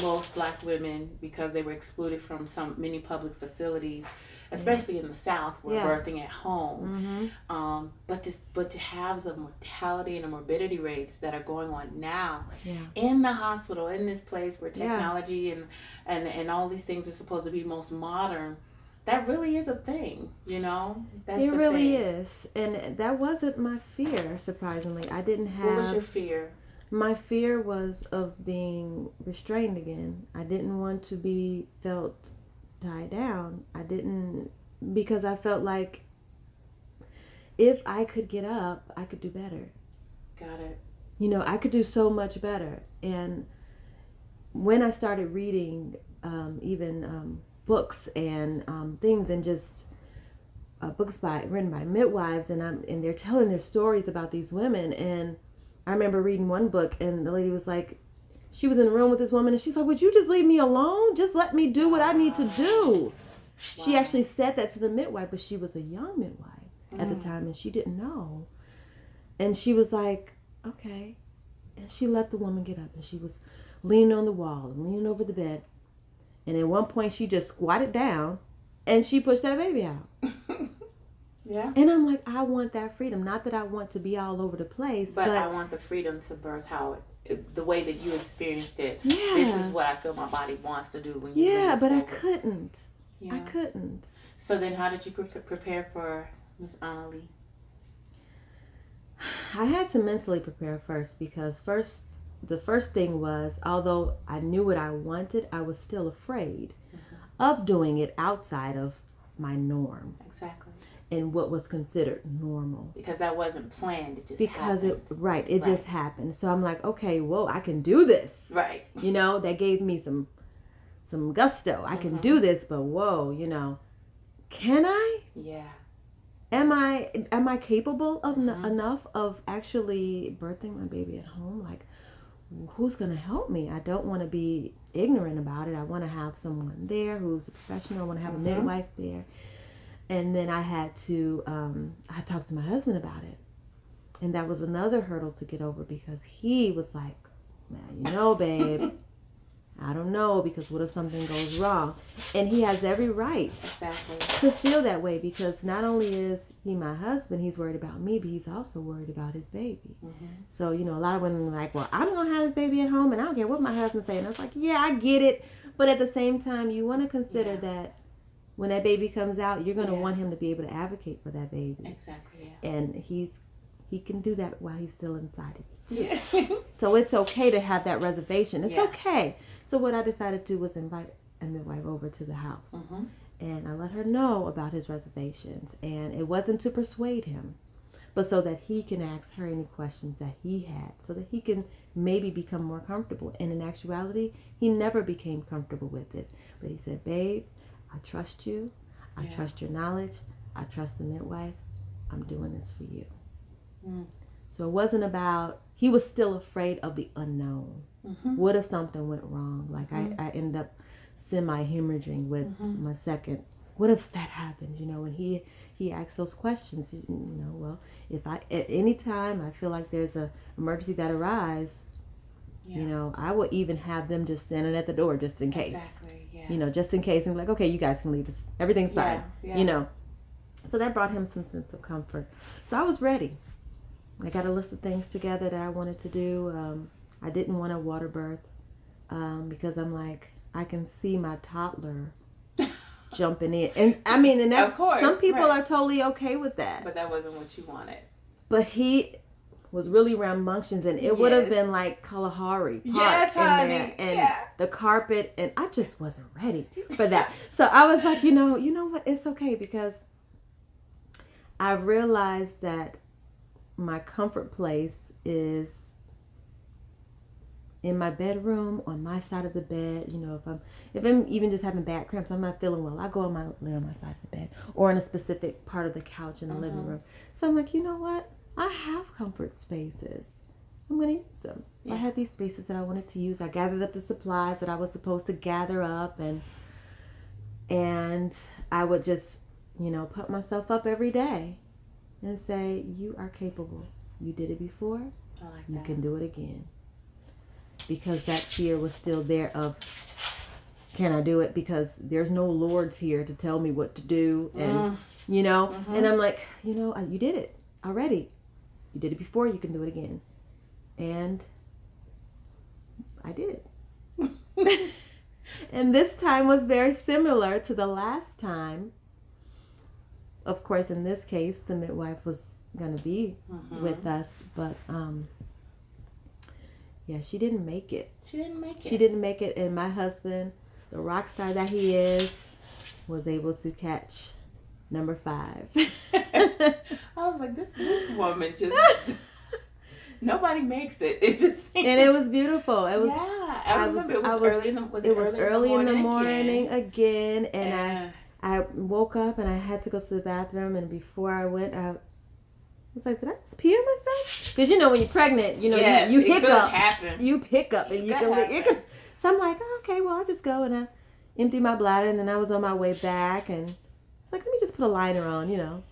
most black women, because they were excluded from many public facilities, especially in the South, were birthing at home. But to have the mortality and the morbidity rates that are going on now in the hospital, in this place where technology and all these things are supposed to be most modern, that really is a thing, That's it really thing. is. And that wasn't my fear, surprisingly. I didn't have... What was your fear? My fear was of being restrained again. I didn't want to be felt tied down. Because I felt like if I could get up, I could do better. Got it. I could do so much better. And when I started reading even books and things, and just books written by midwives, and they're telling their stories about these women. And I remember reading one book, and the lady was like, she was in a room with this woman, and she's like, would you just leave me alone? Just let me do what I need to do. Wow. She actually said that to the midwife, but she was a young midwife at the time, and she didn't know. And she was like, okay. And she let the woman get up, and she was leaning on the wall and leaning over the bed. And at one point, she just squatted down, and she pushed that baby out. Yeah. And I'm like, I want that freedom. Not that I want to be all over the place, but I want the freedom to birth the way that you experienced it. Yeah. This is what I feel my body wants to do when you but forward. I couldn't. Yeah. I couldn't. So then how did you prepare for Miss Annalie? I had to mentally prepare first, because the first thing was, although I knew what I wanted, I was still afraid of doing it outside of my norm. Exactly. And what was considered normal. Because that wasn't planned. It just happened. It just happened. So I'm like, okay, whoa, I can do this. Right. That gave me some gusto. I can do this, but whoa, can I? Yeah. Am I capable of enough of actually birthing my baby at home? Like, who's going to help me? I don't want to be ignorant about it. I want to have someone there who's a professional. I want to have a midwife there. And then I had to, I talked to my husband about it. And that was another hurdle to get over, because he was like, man, babe, I don't know, because what if something goes wrong? And he has every right to feel that way, because not only is he my husband, he's worried about me, but he's also worried about his baby. So, a lot of women are like, well, I'm going to have this baby at home, and I don't care what my husband says. And I was like, yeah, I get it. But at the same time, you want to consider that when that baby comes out, you're going to want him to be able to advocate for that baby. Exactly, yeah. And he can do that while he's still inside of you, too. Yeah. So it's okay to have that reservation. It's okay. So what I decided to do was invite a midwife over to the house. And I let her know about his reservations. And it wasn't to persuade him, but so that he can ask her any questions that he had, so that he can maybe become more comfortable. And in actuality, he never became comfortable with it. But he said, babe, I trust you. I trust your knowledge. I trust the midwife. I'm doing this for you. So it wasn't about, he was still afraid of the unknown. What if something went wrong? Like I ended up semi-hemorrhaging with my second. What if that happens? And he asks those questions. Well, if I, at any time I feel like there's an emergency that arises, I will even have them just standing at the door just in case. Exactly. Yeah. Just in case, and be like, okay, you guys can leave. Everything's fine. Yeah. So that brought him some sense of comfort. So I was ready. I got a list of things together that I wanted to do. I didn't want a water birth because I'm like, I can see my toddler jumping in. And I mean, and that's, of course, some people right. are totally okay with that. But that wasn't what you wanted. But he was really rambunctious, and it would have been like Kalahari Park in there, and the carpet, and I just wasn't ready for that. So I was like, you know what? It's okay, because I realized that my comfort place is in my bedroom, on my side of the bed. You know, if I'm even just having bad cramps, I'm not feeling well, I go lay on my side of the bed, or in a specific part of the couch in the living room. So I'm like, you know what? I have comfort spaces. I'm going to use them. So I had these spaces that I wanted to use. I gathered up the supplies that I was supposed to gather up, and I would just, put myself up every day and say, you are capable. You did it before. I like you that. can do it again. Because that fear was still there of, can I do it? Because there's no lords here to tell me what to do. And, and I'm like, you did it already. You did it before, you can do it again. And I did it. And this time was very similar to the last time. Of course, in this case, the midwife was going to be with us. But, she didn't make it. She didn't make it. And my husband, the rock star that he is, was able to catch number 5. I was like, this woman just nobody makes it. It just and it was beautiful. It was I remember it was early in the morning again, and I woke up and I had to go to the bathroom, and before I went, I was like, did I just pee on myself? Because when you're pregnant, you hiccup. You hiccup and you can. So I'm like, oh, okay, well, I'll just go, and I empty my bladder, and then I was on my way back, and it's like, let me just put a liner on, And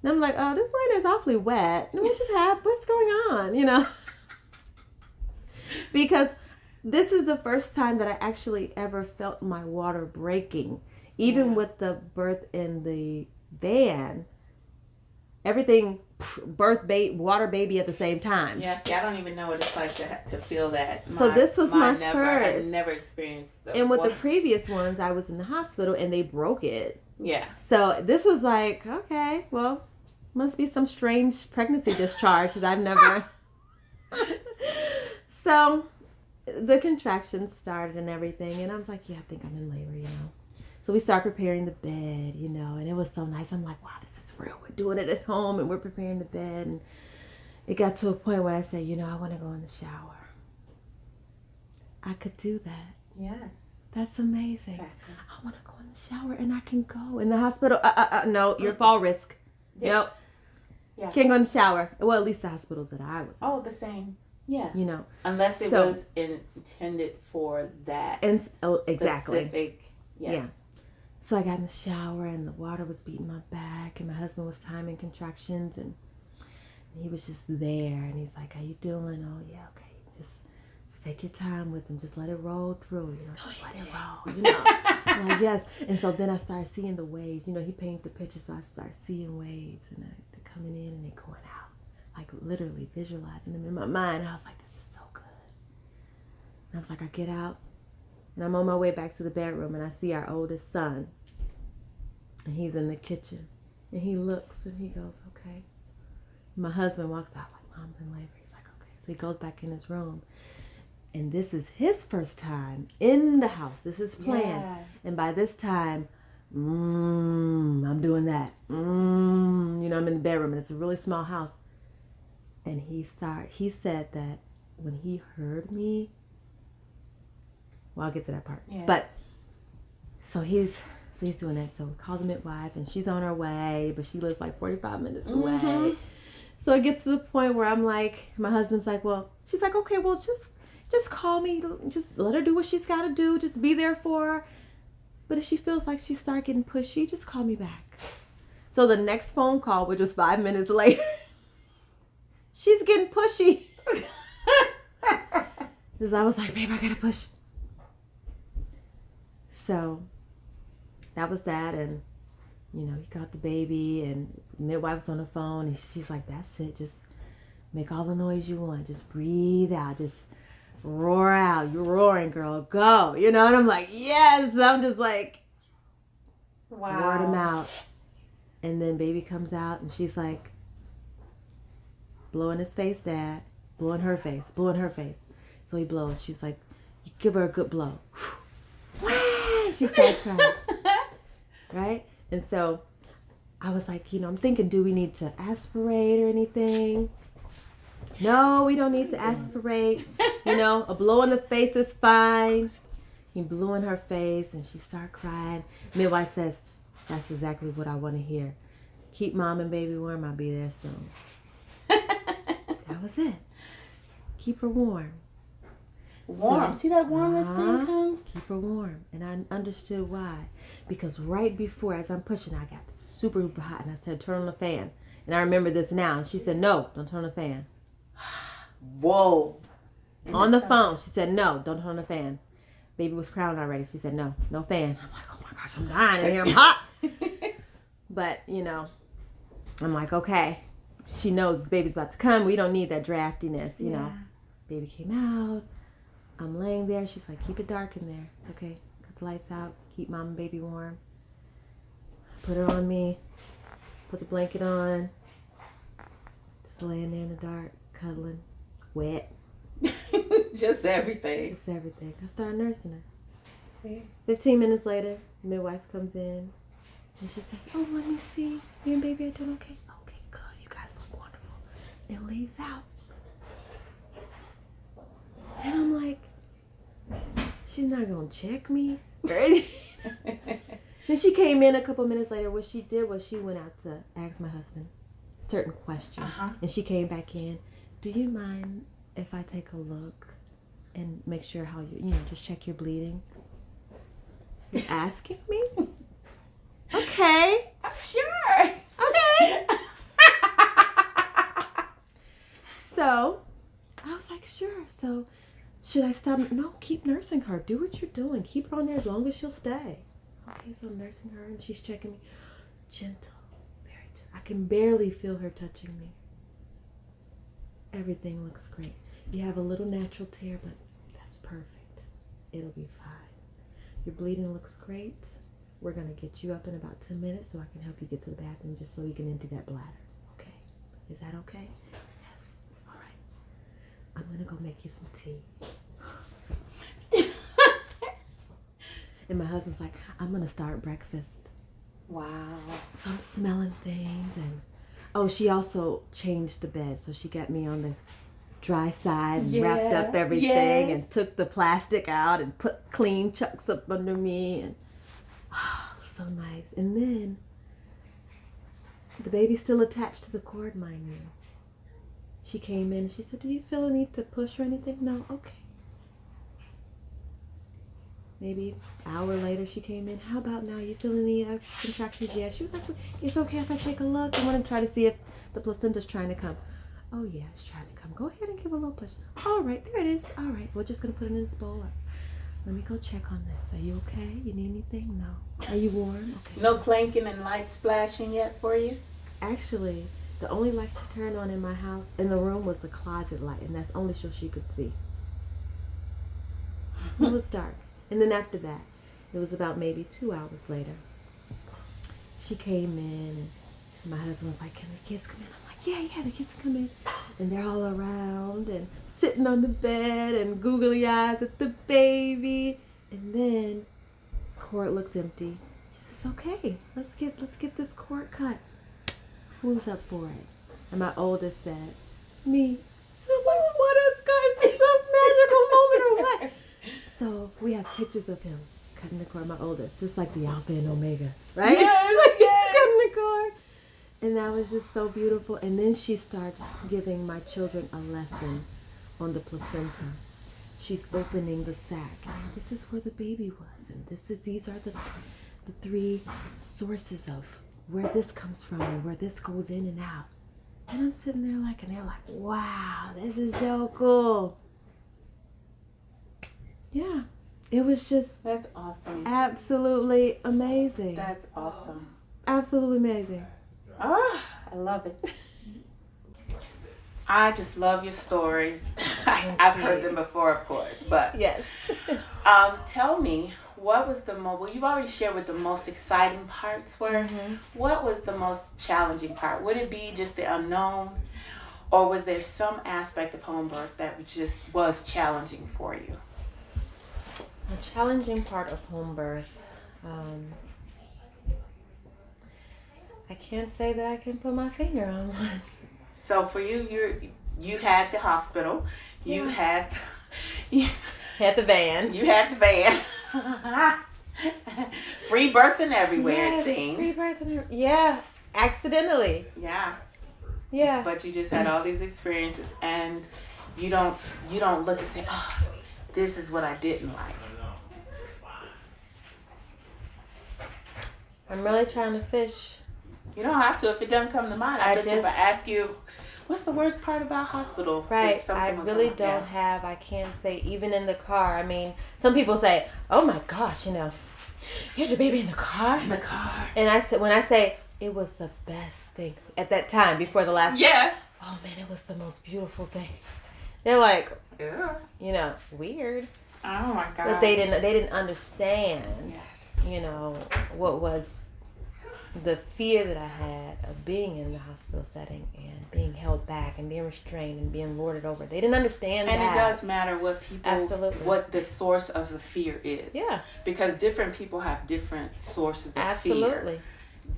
I'm like, oh, this liner's awfully wet. What's going on, Because this is the first time that I actually ever felt my water breaking. Even with the birth in the van, everything water baby at the same time. Yeah, see, I don't even know what it's like to feel that. So this was my first. I never experienced and with the previous ones, I was in the hospital and they broke it. Yeah. So this was like, okay, well, must be some strange pregnancy discharge that I've never. So the contractions started and everything, and I was like, yeah, I think I'm in labor, So we started preparing the bed, and it was so nice. I'm like, wow, this is real. We're doing it at home, and we're preparing the bed. And it got to a point where I said, I want to go in the shower. I could do that. Yes. That's amazing. Exactly. I want to go in the shower, and I can go in the hospital. No, you're fall risk. Yeah. Nope. Yeah. Can't go in the shower. Well, at least the hospitals that I was in. Oh, the same. Yeah. Unless it was intended for that. Exactly. Specific. Yes. Yeah. So I got in the shower, and the water was beating my back, and my husband was timing contractions, and he was just there, and he's like, how you doing? Oh, yeah, okay. Just take your time with him. Just let it roll through, just let it roll, I'm like, yes. And so then I started seeing the waves. He painted the picture, so I started seeing waves, and they're coming in and they're going out. Like literally visualizing them in my mind. I was like, this is so good. And I was like, I get out, and I'm on my way back to the bedroom, and I see our oldest son. And he's in the kitchen. And he looks, and he goes, okay. My husband walks out like, Mom's in labor. He's like, okay. So he goes back in his room. And this is his first time in the house. This is planned. Yeah. And by this time, I'm doing that. I'm in the bedroom, and it's a really small house. And he said that when he heard me, well, I'll get to that part. Yeah. But so he's doing that. So we call the midwife, and she's on her way, but she lives like 45 minutes away. So it gets to the point where I'm like, my husband's like, well, she's like, okay, well, just call me. Just let her do what she's got to do. Just be there for her. But if she feels like she starts getting pushy, just call me back. So the next phone call, which was 5 minutes later, she's getting pushy. Because I was like, babe, I got to push. So that was that. And, he got the baby, and the midwife's on the phone, and she's like, that's it. Just make all the noise you want. Just breathe out. Just roar out. You're roaring, girl. Go. And I'm like, yes. I'm just like, Wow. Word him out. And then baby comes out and she's like, blow in his face, Dad. Blow in her face. Blow in her face. So he blows. She was like, you give her a good blow. She starts crying. Right? And so I was like, I'm thinking, do we need to aspirate or anything? No, we don't need to aspirate. A blow in the face is fine. He blew in her face and she started crying. Midwife says, that's exactly what I want to hear. Keep mom and baby warm. I'll be there soon. That was it. Keep her warm. Warm. See that warmness thing comes? Keep her warm. And I understood why. Because right before, as I'm pushing, I got super hot and I said, turn on the fan. And I remember this now. And she said, no, don't turn on the fan. Whoa. On the phone, she said, no, don't turn on the fan. Baby was crying already. She said, no fan. I'm like, oh my gosh, I'm dying in here. I'm hot. But, I'm like, okay. She knows this baby's about to come. We don't need that draftiness, know. Baby came out. I'm laying there. She's like, keep it dark in there. It's okay. Cut the lights out. Keep mom and baby warm. Put her on me. Put the blanket on. Just laying there in the dark, cuddling, wet. Just everything. Just everything. I started nursing her. See? 15 minutes later, midwife comes in. And she said, oh, let me see. You and baby are doing okay? Okay, good. You guys look wonderful. And leaves out. And I'm like, she's not going to check me. Then she came in a couple minutes later. What she did was she went out to ask my husband certain questions. And she came back in. Do you mind if I take a look and make sure how just check your bleeding? You're asking me? Okay. I'm sure. Okay. So I was like, sure. So should I stop? No, keep nursing her. Do what you're doing. Keep her on there as long as she'll stay. Okay, so I'm nursing her and she's checking me. Gentle. Very gentle. I can barely feel her touching me. Everything looks great. You have a little natural tear, but that's perfect. It'll be fine. Your bleeding looks great. We're going to get you up in about 10 minutes so I can help you get to the bathroom just so you can empty that bladder. Okay? Is that okay? Yes. All right. I'm going to go make you some tea. And my husband's like, I'm going to start breakfast. Wow. So I'm smelling things and she also changed the bed. So she got me on the dry side and wrapped up everything and took the plastic out and put clean chucks up under me and it was so nice. And then the baby's still attached to the cord, mind you. She came in and she said, do you feel a need to push or anything? No? Okay. Maybe an hour later she came in. How about now? You feel any extra contractions? Yeah. She was like, it's okay if I take a look. I want to try to see if the placenta's trying to come. Oh yeah, it's trying to come. Go ahead and give a little push. All right, there it is. All right, we're just going to put it in this bowl. Let me go check on this. Are you okay? You need anything? No. Are you warm? Okay. No clanking and light splashing yet for you? Actually, the only light she turned on in my house, in the room, was the closet light, and that's only so she could see. It was dark. And then after that, it was about maybe 2 hours later, she came in, and my husband was like, can the kids come in? I'm like, yeah, the kids can come in. And they're all around and sitting on the bed and googly eyes at the baby. And then cord looks empty. She says, okay, let's get this cord cut. Who's up for it? And my oldest said, me. And I'm like, what is going? Is this a magical moment or what? So we have pictures of him cutting the cord. My oldest, it's like the Alpha and Omega, right? Yes, So he's cutting the cord. And that was just so beautiful. And then she starts giving my children a lesson on the placenta. She's opening the sac. And this is where the baby was. And these are the 3 sources of where this comes from and where this goes in and out. And I'm sitting there and they're like, wow, this is so cool. Yeah. It was just... That's awesome. Absolutely amazing. That's awesome. Absolutely amazing. Ah, I love it. I just love your stories. I've heard them before, of course, but yes. Tell me, what was the most, well, you've already shared what the most exciting parts were. What was the most challenging part? Would it be just the unknown, or was there some aspect of home birth that just was challenging for you? A challenging part of home birth, I can't say that I can put my finger on one. So for you, you had the hospital, you had the van. You had the van. Free birthing everywhere, it seems. Free birthing. Yeah, accidentally. Yeah. Yeah. But you just had all these experiences, and you don't look and say, oh, this is what I didn't like. I'm really trying to fish. You don't have to if it doesn't come to mind. I bet you if I ask you, what's the worst part about hospital? Right. I really don't have, I can't say, even in the car. I mean, some people say, oh my gosh, you had your baby in the car? In the car. And when I say, it was the best thing at that time before the last. Yeah. Oh man, it was the most beautiful thing. They're like, weird. Oh my God. But they didn't understand, what was the fear that I had of being in the hospital setting and being held back and being restrained and being lorded over. They didn't understand and that. It does matter what what the source of the fear is. Yeah. Because different people have different sources of Absolutely. fear.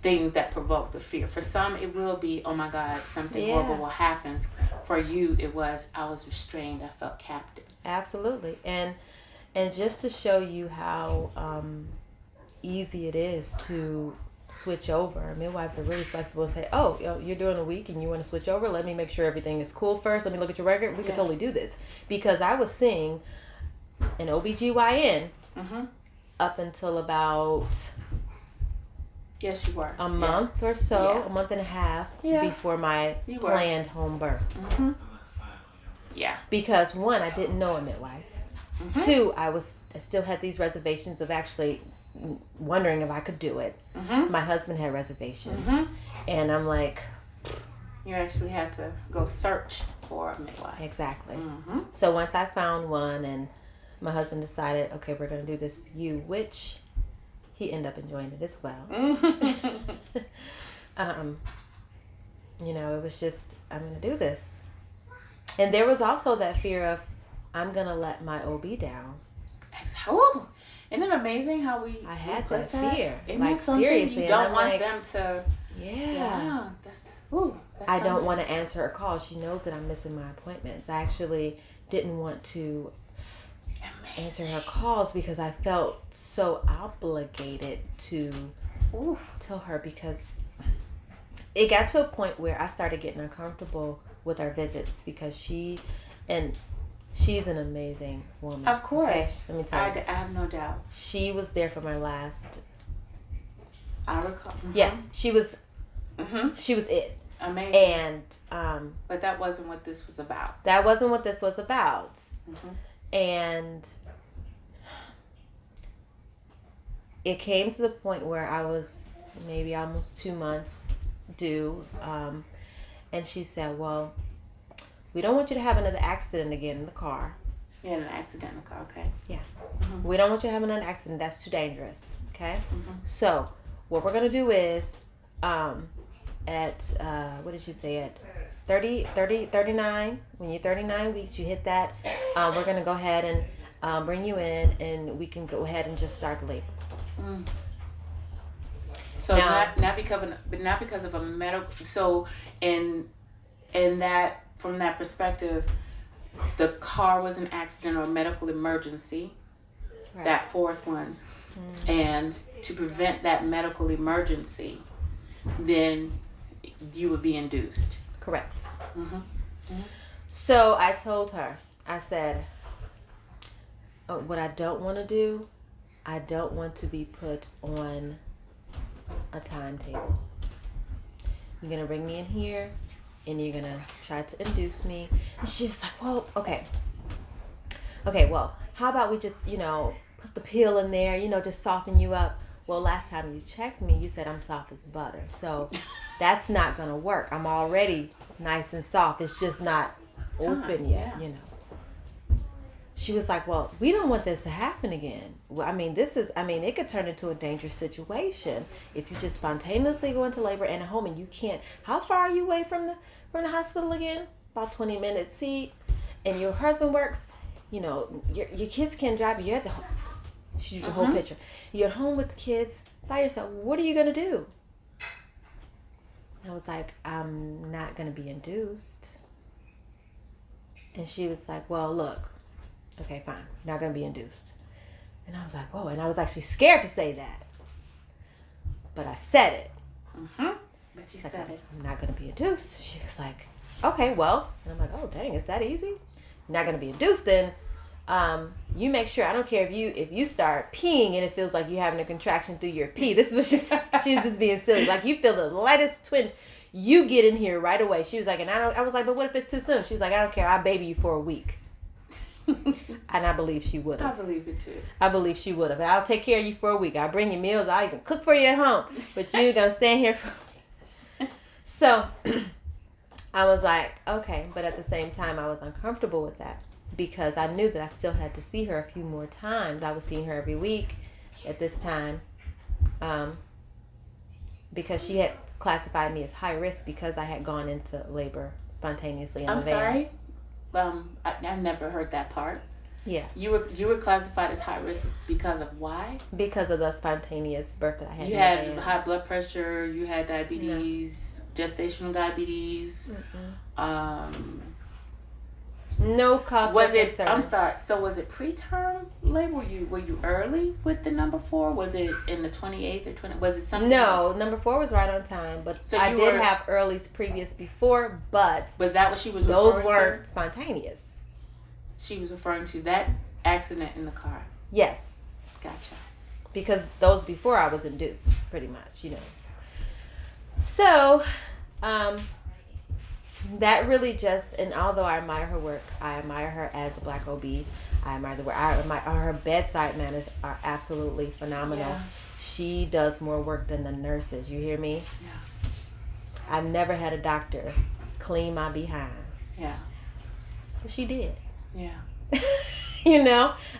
Things that provoke the fear. For some, it will be, oh my God, something horrible will happen. For you, it was, I was restrained. I felt captive. Absolutely. And just to show you how easy it is to switch over. Midwives are really flexible and say, oh, you're doing a week and you want to switch over? Let me make sure everything is cool first. Let me look at your record. We could totally do this. Because I was seeing an OBGYN up until about... Yes, you were. A month or so, a month and a half before my planned home birth. Yeah. Because one, I didn't know a midwife. Two, I still had these reservations of actually wondering if I could do it. My husband had reservations. And I'm like... You actually had to go search for a midwife. Exactly. So once I found one and my husband decided, okay, we're going to do this for you, which... He ended up enjoying it as well. It was just, I'm going to do this. And there was also that fear of, I'm going to let my OB down. Oh, isn't it amazing how I had that fear. Like, seriously. You don't want them to... Yeah. That's I don't want to answer her call. She knows that I'm missing my appointments. I actually didn't want to... answer her calls because I felt so obligated to tell her, because it got to a point where I started getting uncomfortable with our visits because she's an amazing woman. Of course. Okay? Let me tell you. I have no doubt. She was there for my last... I recall. Yeah, she was it. Amazing. And... but that wasn't what this was about. That wasn't what this was about. And it came to the point where I was maybe almost 2 months due. And she said, well, we don't want you to have another accident again in the car. You had an accident in the car, okay. Yeah. We don't want you to have another accident. That's too dangerous, okay? So what we're going to do is what did she say, at 39, when you're 39 weeks, you hit that, we're going to go ahead and bring you in, and we can go ahead and just start the labor. So now, not because of a medical, so in that, from that perspective, the car was an accident or a medical emergency, right. That fourth one, and to prevent that medical emergency, then you would be induced. Correct. So I told her, I said, what I don't want to do, I don't want to be put on a timetable. You're going to bring me in here and you're going to try to induce me. And she was like, well, okay, well, how about we just, put the pill in there, just soften you up. Well, last time you checked me, you said I'm soft as butter. So that's not going to work. I'm already nice and soft. It's just not open yet, she was like, well, we don't want this to happen again. Well, it could turn into a dangerous situation if you just spontaneously go into labor and a home and you can't. How far are you away from the hospital again? About 20 minutes. See, and your husband works, your kids can't drive you. You're at the home. She used the whole picture. You're at home with the kids by yourself. What are you going to do? I was like, I'm not going to be induced. And she was like, well, look, okay, fine. Not going to be induced. And I was like, whoa. And I was actually scared to say that. But I said it. But you said it. I'm not going to be induced. She was like, okay, well. And I'm like, oh, dang, is that easy? You're not going to be induced, then you make sure. I don't care if you start peeing and it feels like you're having a contraction through your pee. This is what she's just being silly. Like, you feel the lightest twinge, you get in here right away. She was like, I was like, but what if it's too soon? She was like, I don't care. I'll baby you for a week. And I believe she would have. I believe it too. I believe she would have. I'll take care of you for a week. I'll bring you meals. I'll even cook for you at home. But you're going to stand here for a week. So I was like, okay. But at the same time, I was uncomfortable with that because I knew that I still had to see her a few more times. I was seeing her every week at this time because she had classified me as high risk because I had gone into labor spontaneously. I'm sorry? I never heard that part. Yeah. You were classified as high risk because of why? Because of the spontaneous birth that I had. You had high blood pressure, you had diabetes, gestational diabetes. No cause was for it concern. I'm sorry, so was it preterm labor? Were you early with the number 4? Was it in the 28th or 20? Was it something? No, number 4 was right on time, but so I did have earlys previous before, but was that what she was referring to? Those weren't spontaneous. She was referring to that accident in the car. Yes. Gotcha. Because those before I was induced, pretty much, So, that really just, and although I admire her work, I admire her as a Black OB. I admire the work. Her bedside manners are absolutely phenomenal. Yeah. She does more work than the nurses. You hear me? Yeah. I've never had a doctor clean my behind. Yeah. But she did. Yeah.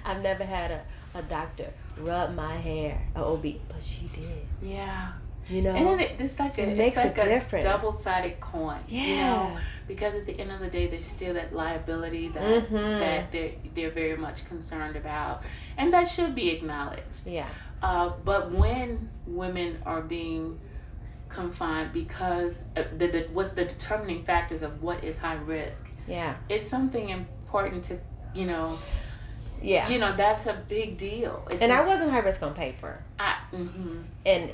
I've never had a doctor rub my hair, an OB, but she did. Yeah. And then it's like a difference. Double-sided coin. Yeah. Because at the end of the day, there's still that liability that they're very much concerned about, and that should be acknowledged. Yeah. But when women are being confined because what's the determining factors of what is high risk? Yeah. It's something important to Yeah. That's a big deal. I wasn't high risk on paper. And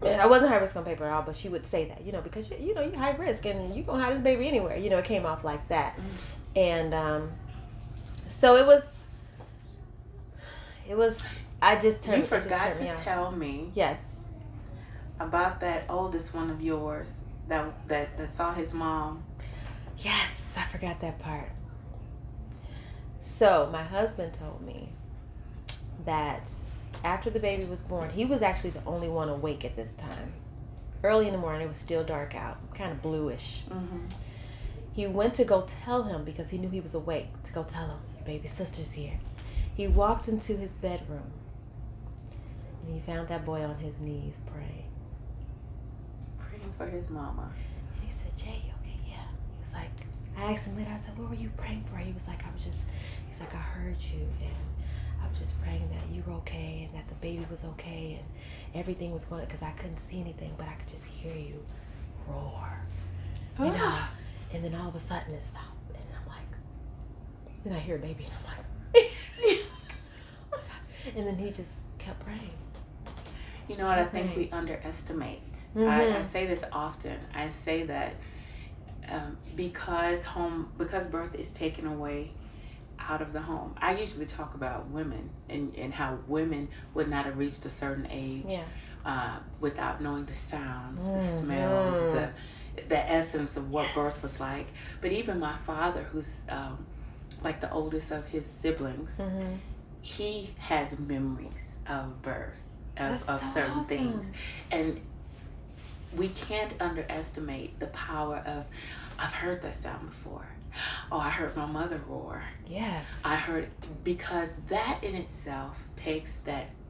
I wasn't high risk on paper at all, but she would say that, because you're high risk and you gonna have this baby anywhere. It came off like that. And so it was I just turned. You forgot to tell me. Yes. About that oldest one of yours that saw his mom. Yes, I forgot that part. So my husband told me that after the baby was born, he was actually the only one awake at this time. Early in the morning, it was still dark out, kind of bluish. He went to go tell him, because he knew he was awake, to go tell him, your baby sister's here. He walked into his bedroom, and he found that boy on his knees praying. Praying for his mama. And he said, Jay, you okay? Yeah. He was like, I asked him later, I said, what were you praying for? He was like, he's like, I heard you, and I was just praying that you were okay and that the baby was okay and everything was going, because I couldn't see anything, but I could just hear you roar. And then all of a sudden it stopped, and I'm like, then I hear a baby, and I'm like, and then he just kept praying. You know what I think we underestimate? I say this often. I say that because birth is taken away out of the home. I usually talk about women and how women would not have reached a certain age without knowing the sounds, the smells, the essence of what birth was like. But even my father, who's like the oldest of his siblings, he has memories of birth, of certain things. And we can't underestimate the power of, I've heard that sound before. Oh, I heard my mother roar. Yes. I heard, because that in itself takes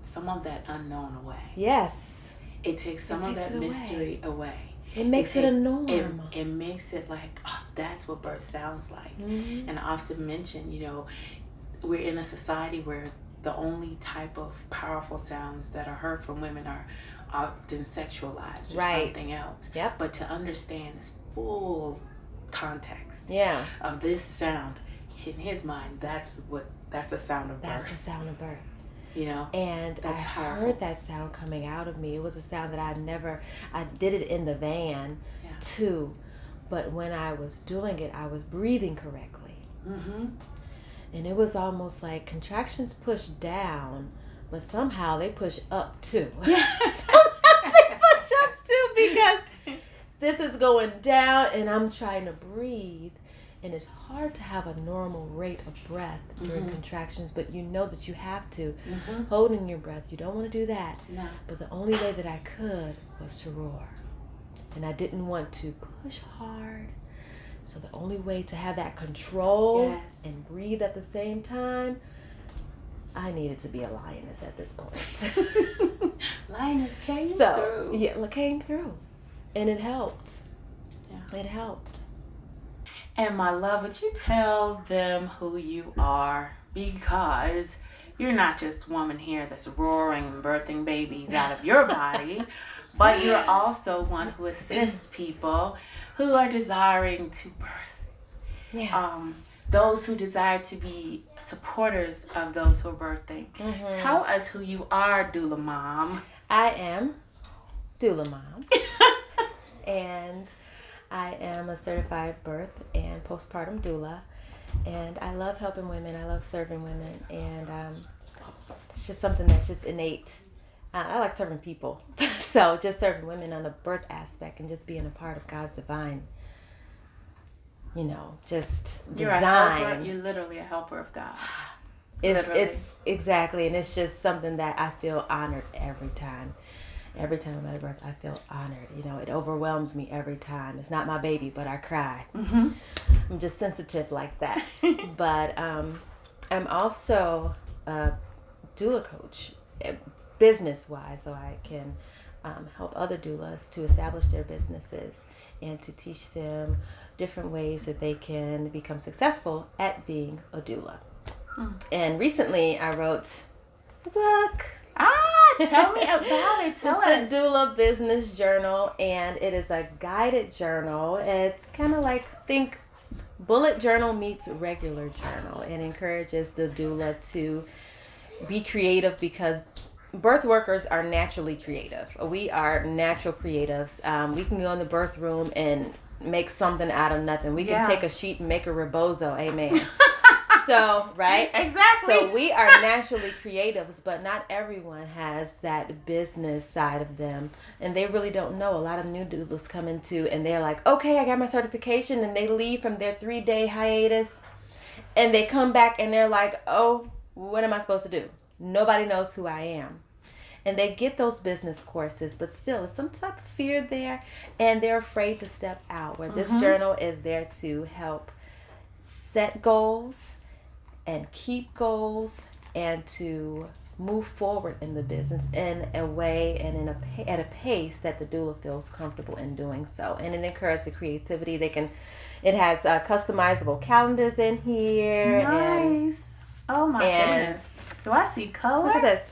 some of that unknown away. Yes. It takes some of that mystery away. It makes it a norm. It makes it like, oh, that's what birth sounds like. Mm-hmm. And I often mention, we're in a society where the only type of powerful sounds that are heard from women are often sexualized or something else. Yep. But to understand this full context of this sound, in his mind, that's the sound of birth. That's the sound of birth. And that's I powerful. heard that sound coming out of me. It was a sound that I did it in the van too, but when I was doing it, I was breathing correctly. Mm-hmm. And it was almost like contractions push down, but somehow they push up too. Yes. Somehow they push up too, because this is going down and I'm trying to breathe. And it's hard to have a normal rate of breath during contractions, but you know that you have to. Mm-hmm. Holding your breath, you don't want to do that. No. But the only way that I could was to roar. And I didn't want to push hard. So the only way to have that control and breathe at the same time, I needed to be a lioness at this point. Lioness came through. Yeah, it came through. And it helped. Yeah. It helped. And my love, would you tell them who you are? Because you're not just a woman here that's roaring and birthing babies out of your body, but you're also one who assists people who are desiring to birth. Yes. Those who desire to be supporters of those who are birthing. Mm-hmm. Tell us who you are, Doula Mom. I am Doula Mom. And I am a certified birth and postpartum doula, and I love helping women. I love serving women, and it's just something that's just innate. I like serving people, so just serving women on the birth aspect and just being a part of God's divine, just You're design. a helper. You're literally a helper of God. It's exactly, and it's just something that I feel honored every time. Every time I'm at birth, I feel honored. It overwhelms me every time. It's not my baby, but I cry. Mm-hmm. I'm just sensitive like that. But I'm also a doula coach, business-wise, so I can help other doulas to establish their businesses and to teach them different ways that they can become successful at being a doula. And recently, I wrote the book. Tell me about it. It's the Doula Business Journal, and it is a guided journal. It's kind of like, think bullet journal meets regular journal. It encourages the doula to be creative, because birth workers are naturally creative. We are natural creatives. We can go in the birth room and make something out of nothing. We can take a sheet and make a rebozo. Amen. So, right? Exactly. So we are naturally creatives, but not everyone has that business side of them. And they really don't know. A lot of new doulas come into, and they're like, okay, I got my certification, and they leave from their 3-day hiatus, and they come back and they're like, oh, what am I supposed to do? Nobody knows who I am. And they get those business courses, but still, there's some type of fear there, and they're afraid to step out. Where this journal is there to help set goals and keep goals, and to move forward in the business in a way and at a pace that the doula feels comfortable in doing so. And it encourages the creativity. It has customizable calendars in here. Nice. Oh my goodness. Do I see color? Look at this.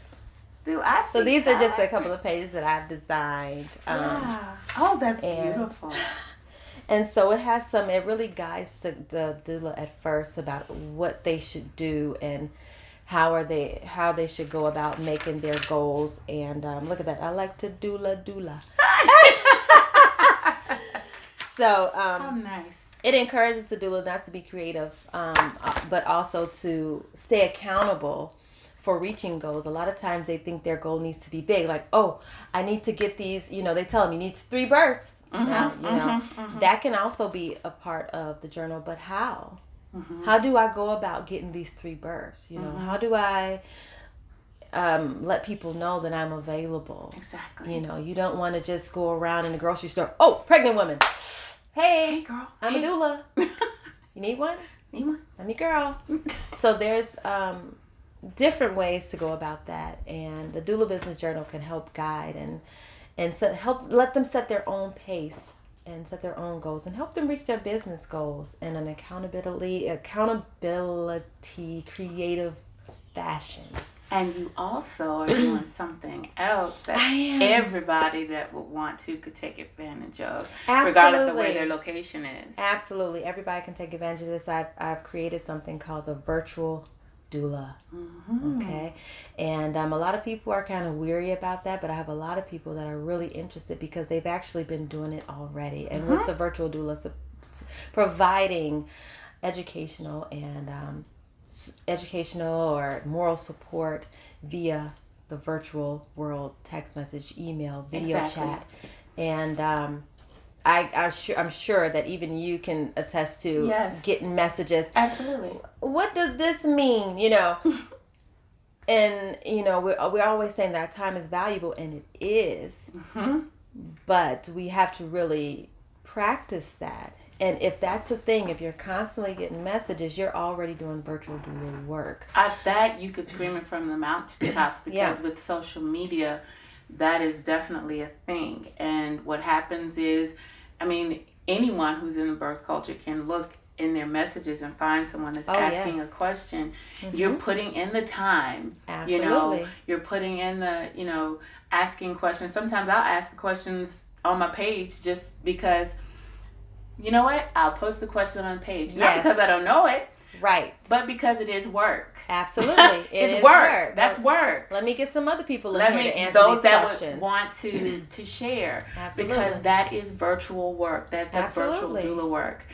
Do I see So these color? are just a couple of pages that I've designed. Oh, that's beautiful. And so it has it really guides the doula at first about what they should do and how they should go about making their goals. And look at that. I like to doula. So oh, nice. It encourages the doula not to be creative, but also to stay accountable for reaching goals. A lot of times they think their goal needs to be big, like, oh, I need to get these, they tell them you need 3 births. Now, that can also be a part of the journal, but how? How do I go about getting these 3 births? How do I let people know that I'm available? Exactly. You don't want to just go around in the grocery store, oh, pregnant woman. Hey, girl. I'm a doula. You need one? Need one? I'm your girl. So there's different ways to go about that, and the Doula Business Journal can help guide and help let them set their own pace and set their own goals and help them reach their business goals in an accountability creative fashion. And you also are doing something else that everybody that would want to could take advantage of, regardless of where their location is. Absolutely. Everybody can take advantage of this. I've created something called the Virtual Doula. Okay. And a lot of people are kind of weary about that, but I have a lot of people that are really interested because they've actually been doing it already. And what's a Virtual Doula? So, providing educational or moral support via the virtual world, text message, email, video chat. And I'm sure that even you can attest to getting messages. Absolutely. What does this mean? And we're always saying that our time is valuable, and it is. But we have to really practice that. And if that's the thing, if you're constantly getting messages, you're already doing virtual doula work. That you could scream it from the mountaintops because with social media, that is definitely a thing. And what happens is, anyone who's in the birth culture can look in their messages and find someone that's asking a question. You're putting in the time. Absolutely. You're putting in the, asking questions. Sometimes I'll ask the questions on my page just because, you know what? I'll post the question on the page. Not because I don't know it. Right. But because it is work. Absolutely. It's work. That's work. Let me get some other people in here to answer these questions. Those that want to share. Absolutely. Because that is virtual work. That's a virtual doula work.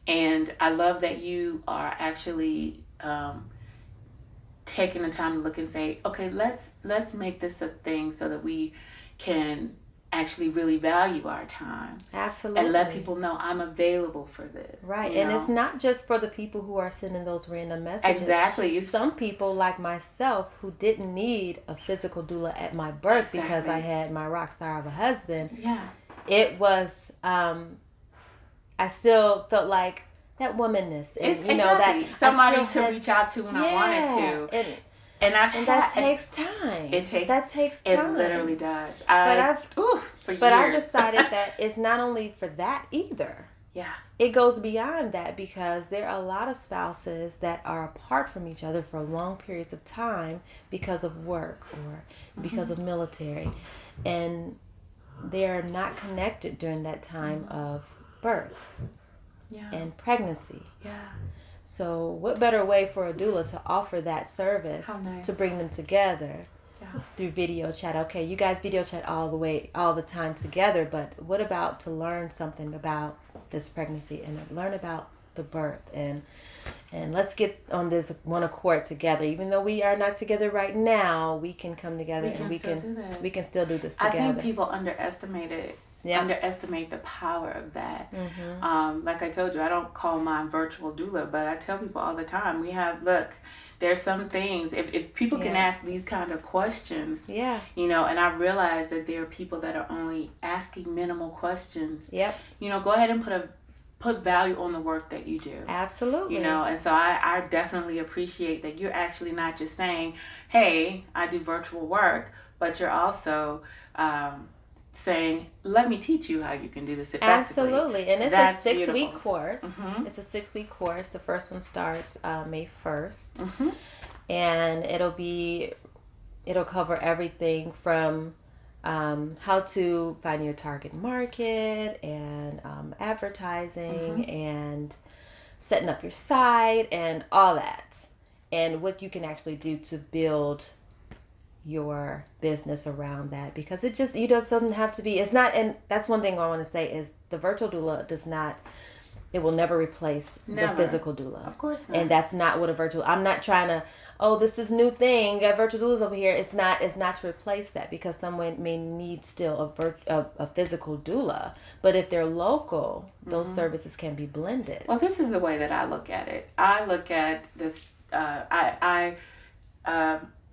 And I love that you are actually taking the time to look and say, okay, let's make this a thing so that we can actually really value our time. Absolutely. And let people know I'm available for this. Right. And it's not just for the people who are sending those random messages. Exactly. Some people like myself who didn't need a physical doula at my birth because I had my rock star of a husband. Yeah. It was, I still felt like that womanness. And, that somebody to reach out to when I wanted to. And that takes time. That takes time. It literally does. But I've decided that it's not only for that either. Yeah. It goes beyond that because there are a lot of spouses that are apart from each other for long periods of time because of work or because of military. And they're not connected during that time of birth and pregnancy. Yeah. So what better way for a doula to offer that service to bring them together through video chat? Okay, you guys video chat all the time together, but what about to learn something about this pregnancy and learn about the birth and let's get on this one accord together. Even though we are not together right now, we can come together and we can still do this together. I think people underestimate the power of that. Like I told you, I don't call mine virtual doula, but I tell people all the time, there's some things, if people can ask these kind of questions, and I realize that there are people that are only asking minimal questions, go ahead and put value on the work that you do. Absolutely. And so I definitely appreciate that you're actually not just saying, hey, I do virtual work, but you're also saying, let me teach you how you can do this effectively. Absolutely. And it's a 6-week course. It's a 6-week course. The first one starts May 1st. And it'll cover everything from how to find your target market and advertising and setting up your site and all that. And what you can actually do to build your business around that, because it doesn't have to be, it's not, and that's one thing I want to say is the virtual doula it will never replace the physical doula. Of course not. And that's not what I'm not trying to, this is new thing, virtual doulas over here. It's not to replace that, because someone may need still a physical doula, but if they're local, those services can be blended. Well, this is the way that I look at it. I look at this, I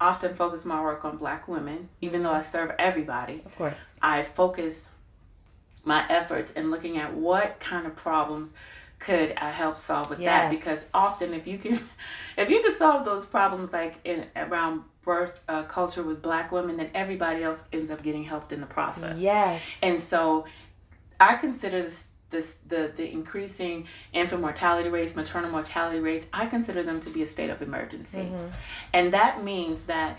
often focus my work on Black women, even though I serve everybody. Of course. I focus my efforts in looking at what kind of problems could help solve with that, because often if you can solve those problems like in around birth culture with Black women, then everybody else ends up getting helped in the process. Yes. And so I consider the increasing infant mortality rates, maternal mortality rates, I consider them to be a state of emergency. And that means that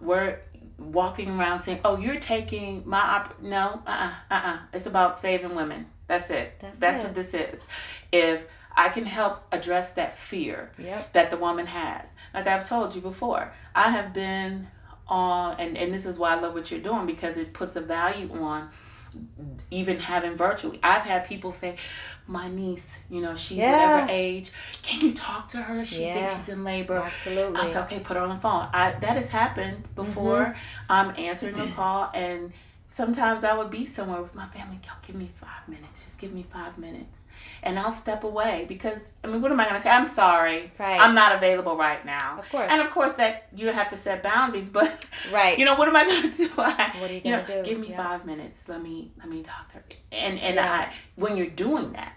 we're walking around saying, oh, you're taking my no, it's about saving women. That's it. That's what this is. If I can help address that fear that the woman has. Like I've told you before, I have been on, and this is why I love what you're doing, because it puts a value on even having virtually. I've had people say, my niece, she's whatever age, can you talk to her? She thinks she's in labor. Absolutely. I said, okay, put her on the phone. That has happened before. I'm answering a call, and sometimes I would be somewhere with my family. Yo, give me 5 minutes. Just give me 5 minutes. And I'll step away because, what am I going to say? I'm sorry. Right. I'm not available right now. Of course. And of course that you have to set boundaries, but right. What am I going to do? What are you going to do? Give me 5 minutes. Let me talk to her. And when you're doing that,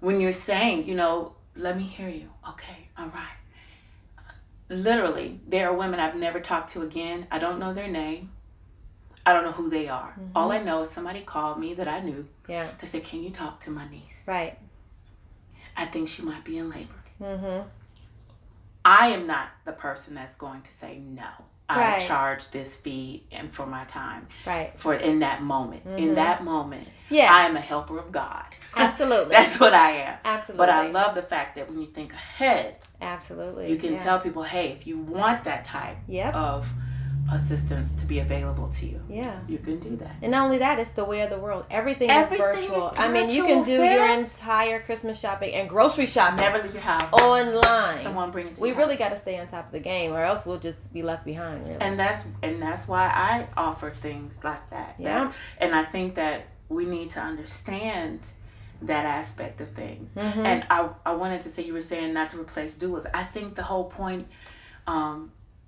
when you're saying, let me hear you. Okay. All right. Literally, there are women I've never talked to again. I don't know their name. I don't know who they are. All I know is somebody called me that I knew. Yeah. They said, can you talk to my niece? Right. I think she might be in labor. I am not the person that's going to say no. I charge this fee and for my time. Right. For in that moment. In that moment, I am a helper of God. Absolutely. That's what I am. Absolutely. But I love the fact that when you think ahead, absolutely, you can tell people, hey, if you want that type of assistance to be available to you, you can do that. And not only that, it's the way of the world. Everything is virtual. You can do your entire Christmas shopping and grocery shopping. Never leave your house. Online. Someone bring it to We really got to stay on top of the game, or else we'll just be left behind. Really. And that's why I offer things like that. Yeah. And I think that we need to understand that aspect of things. And I wanted to say, you were saying not to replace doulas. I think the whole point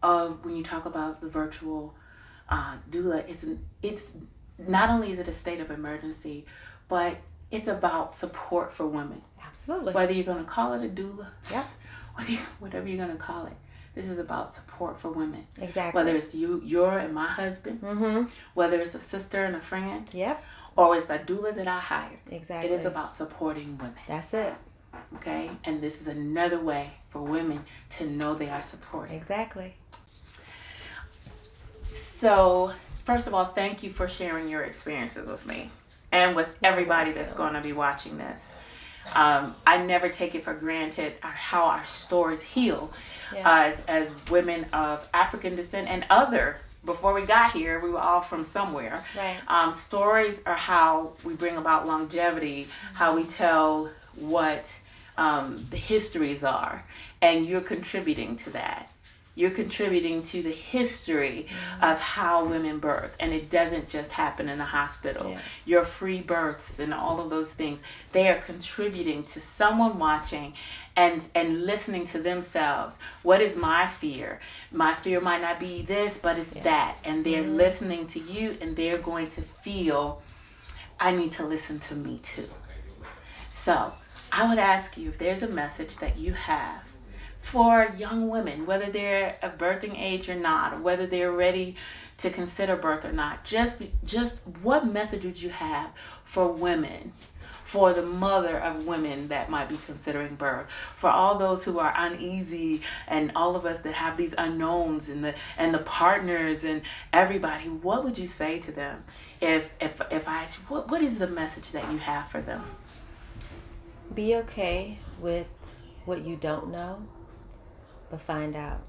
of when you talk about the virtual doula, it's not only is it a state of emergency, but it's about support for women. Absolutely. Whether you're going to call it a doula, whatever you're going to call it, this is about support for women. Exactly. Whether it's your and my husband, whether it's a sister and a friend, or it's a doula that I hired. Exactly. It is about supporting women. That's it. Okay? And this is another way for women to know they are supported. Exactly. So, first of all, thank you for sharing your experiences with me and with everybody that's going to be watching this. I never take it for granted how our stories heal as women of African descent and other. Before we got here, we were all from somewhere. Right. Stories are how we bring about longevity, how we tell what the histories are, and you're contributing to that. You're contributing to the history of how women birth, and it doesn't just happen in the hospital. Yeah. Your free births and all of those things, they are contributing to someone watching and listening to themselves. What is my fear? My fear might not be this, but it's that. And they're listening to you, and they're going to feel, I need to listen to me too. So I would ask you if there's a message that you have for young women, whether they're of birthing age or not, or whether they're ready to consider birth or not. Just what message would you have for women, for the mother of women that might be considering birth, for all those who are uneasy, and all of us that have these unknowns, and the partners and everybody? What would you say to them if I ask you, what is the message that you have for them? Be okay with what you don't know, but find out.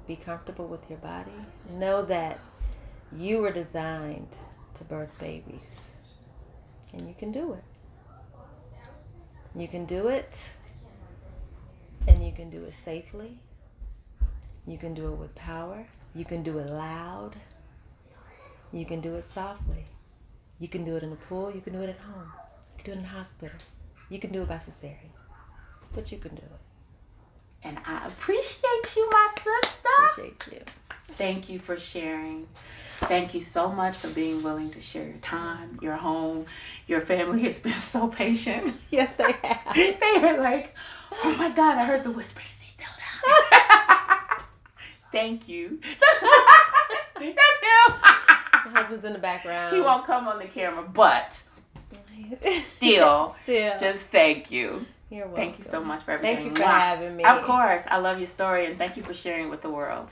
Be comfortable with your body. Know that you were designed to birth babies, and you can do it. You can do it, and you can do it safely. You can do it with power. You can do it loud. You can do it softly. You can do it in the pool. You can do it at home. You can do it in the hospital. You can do it by cesarean, but you can do it. And I appreciate you, my sister. Appreciate you. Thank you for sharing. Thank you so much for being willing to share your time, your home. Your family has been so patient. Yes, they have. They are like, oh my God, I heard the whispers. He's still down. Thank you. That's him. My husband's in the background. He won't come on the camera, but still, just thank you. You're welcome. Thank you so much for everything. Thank you for having me. Of course. I love your story, and thank you for sharing it with the world.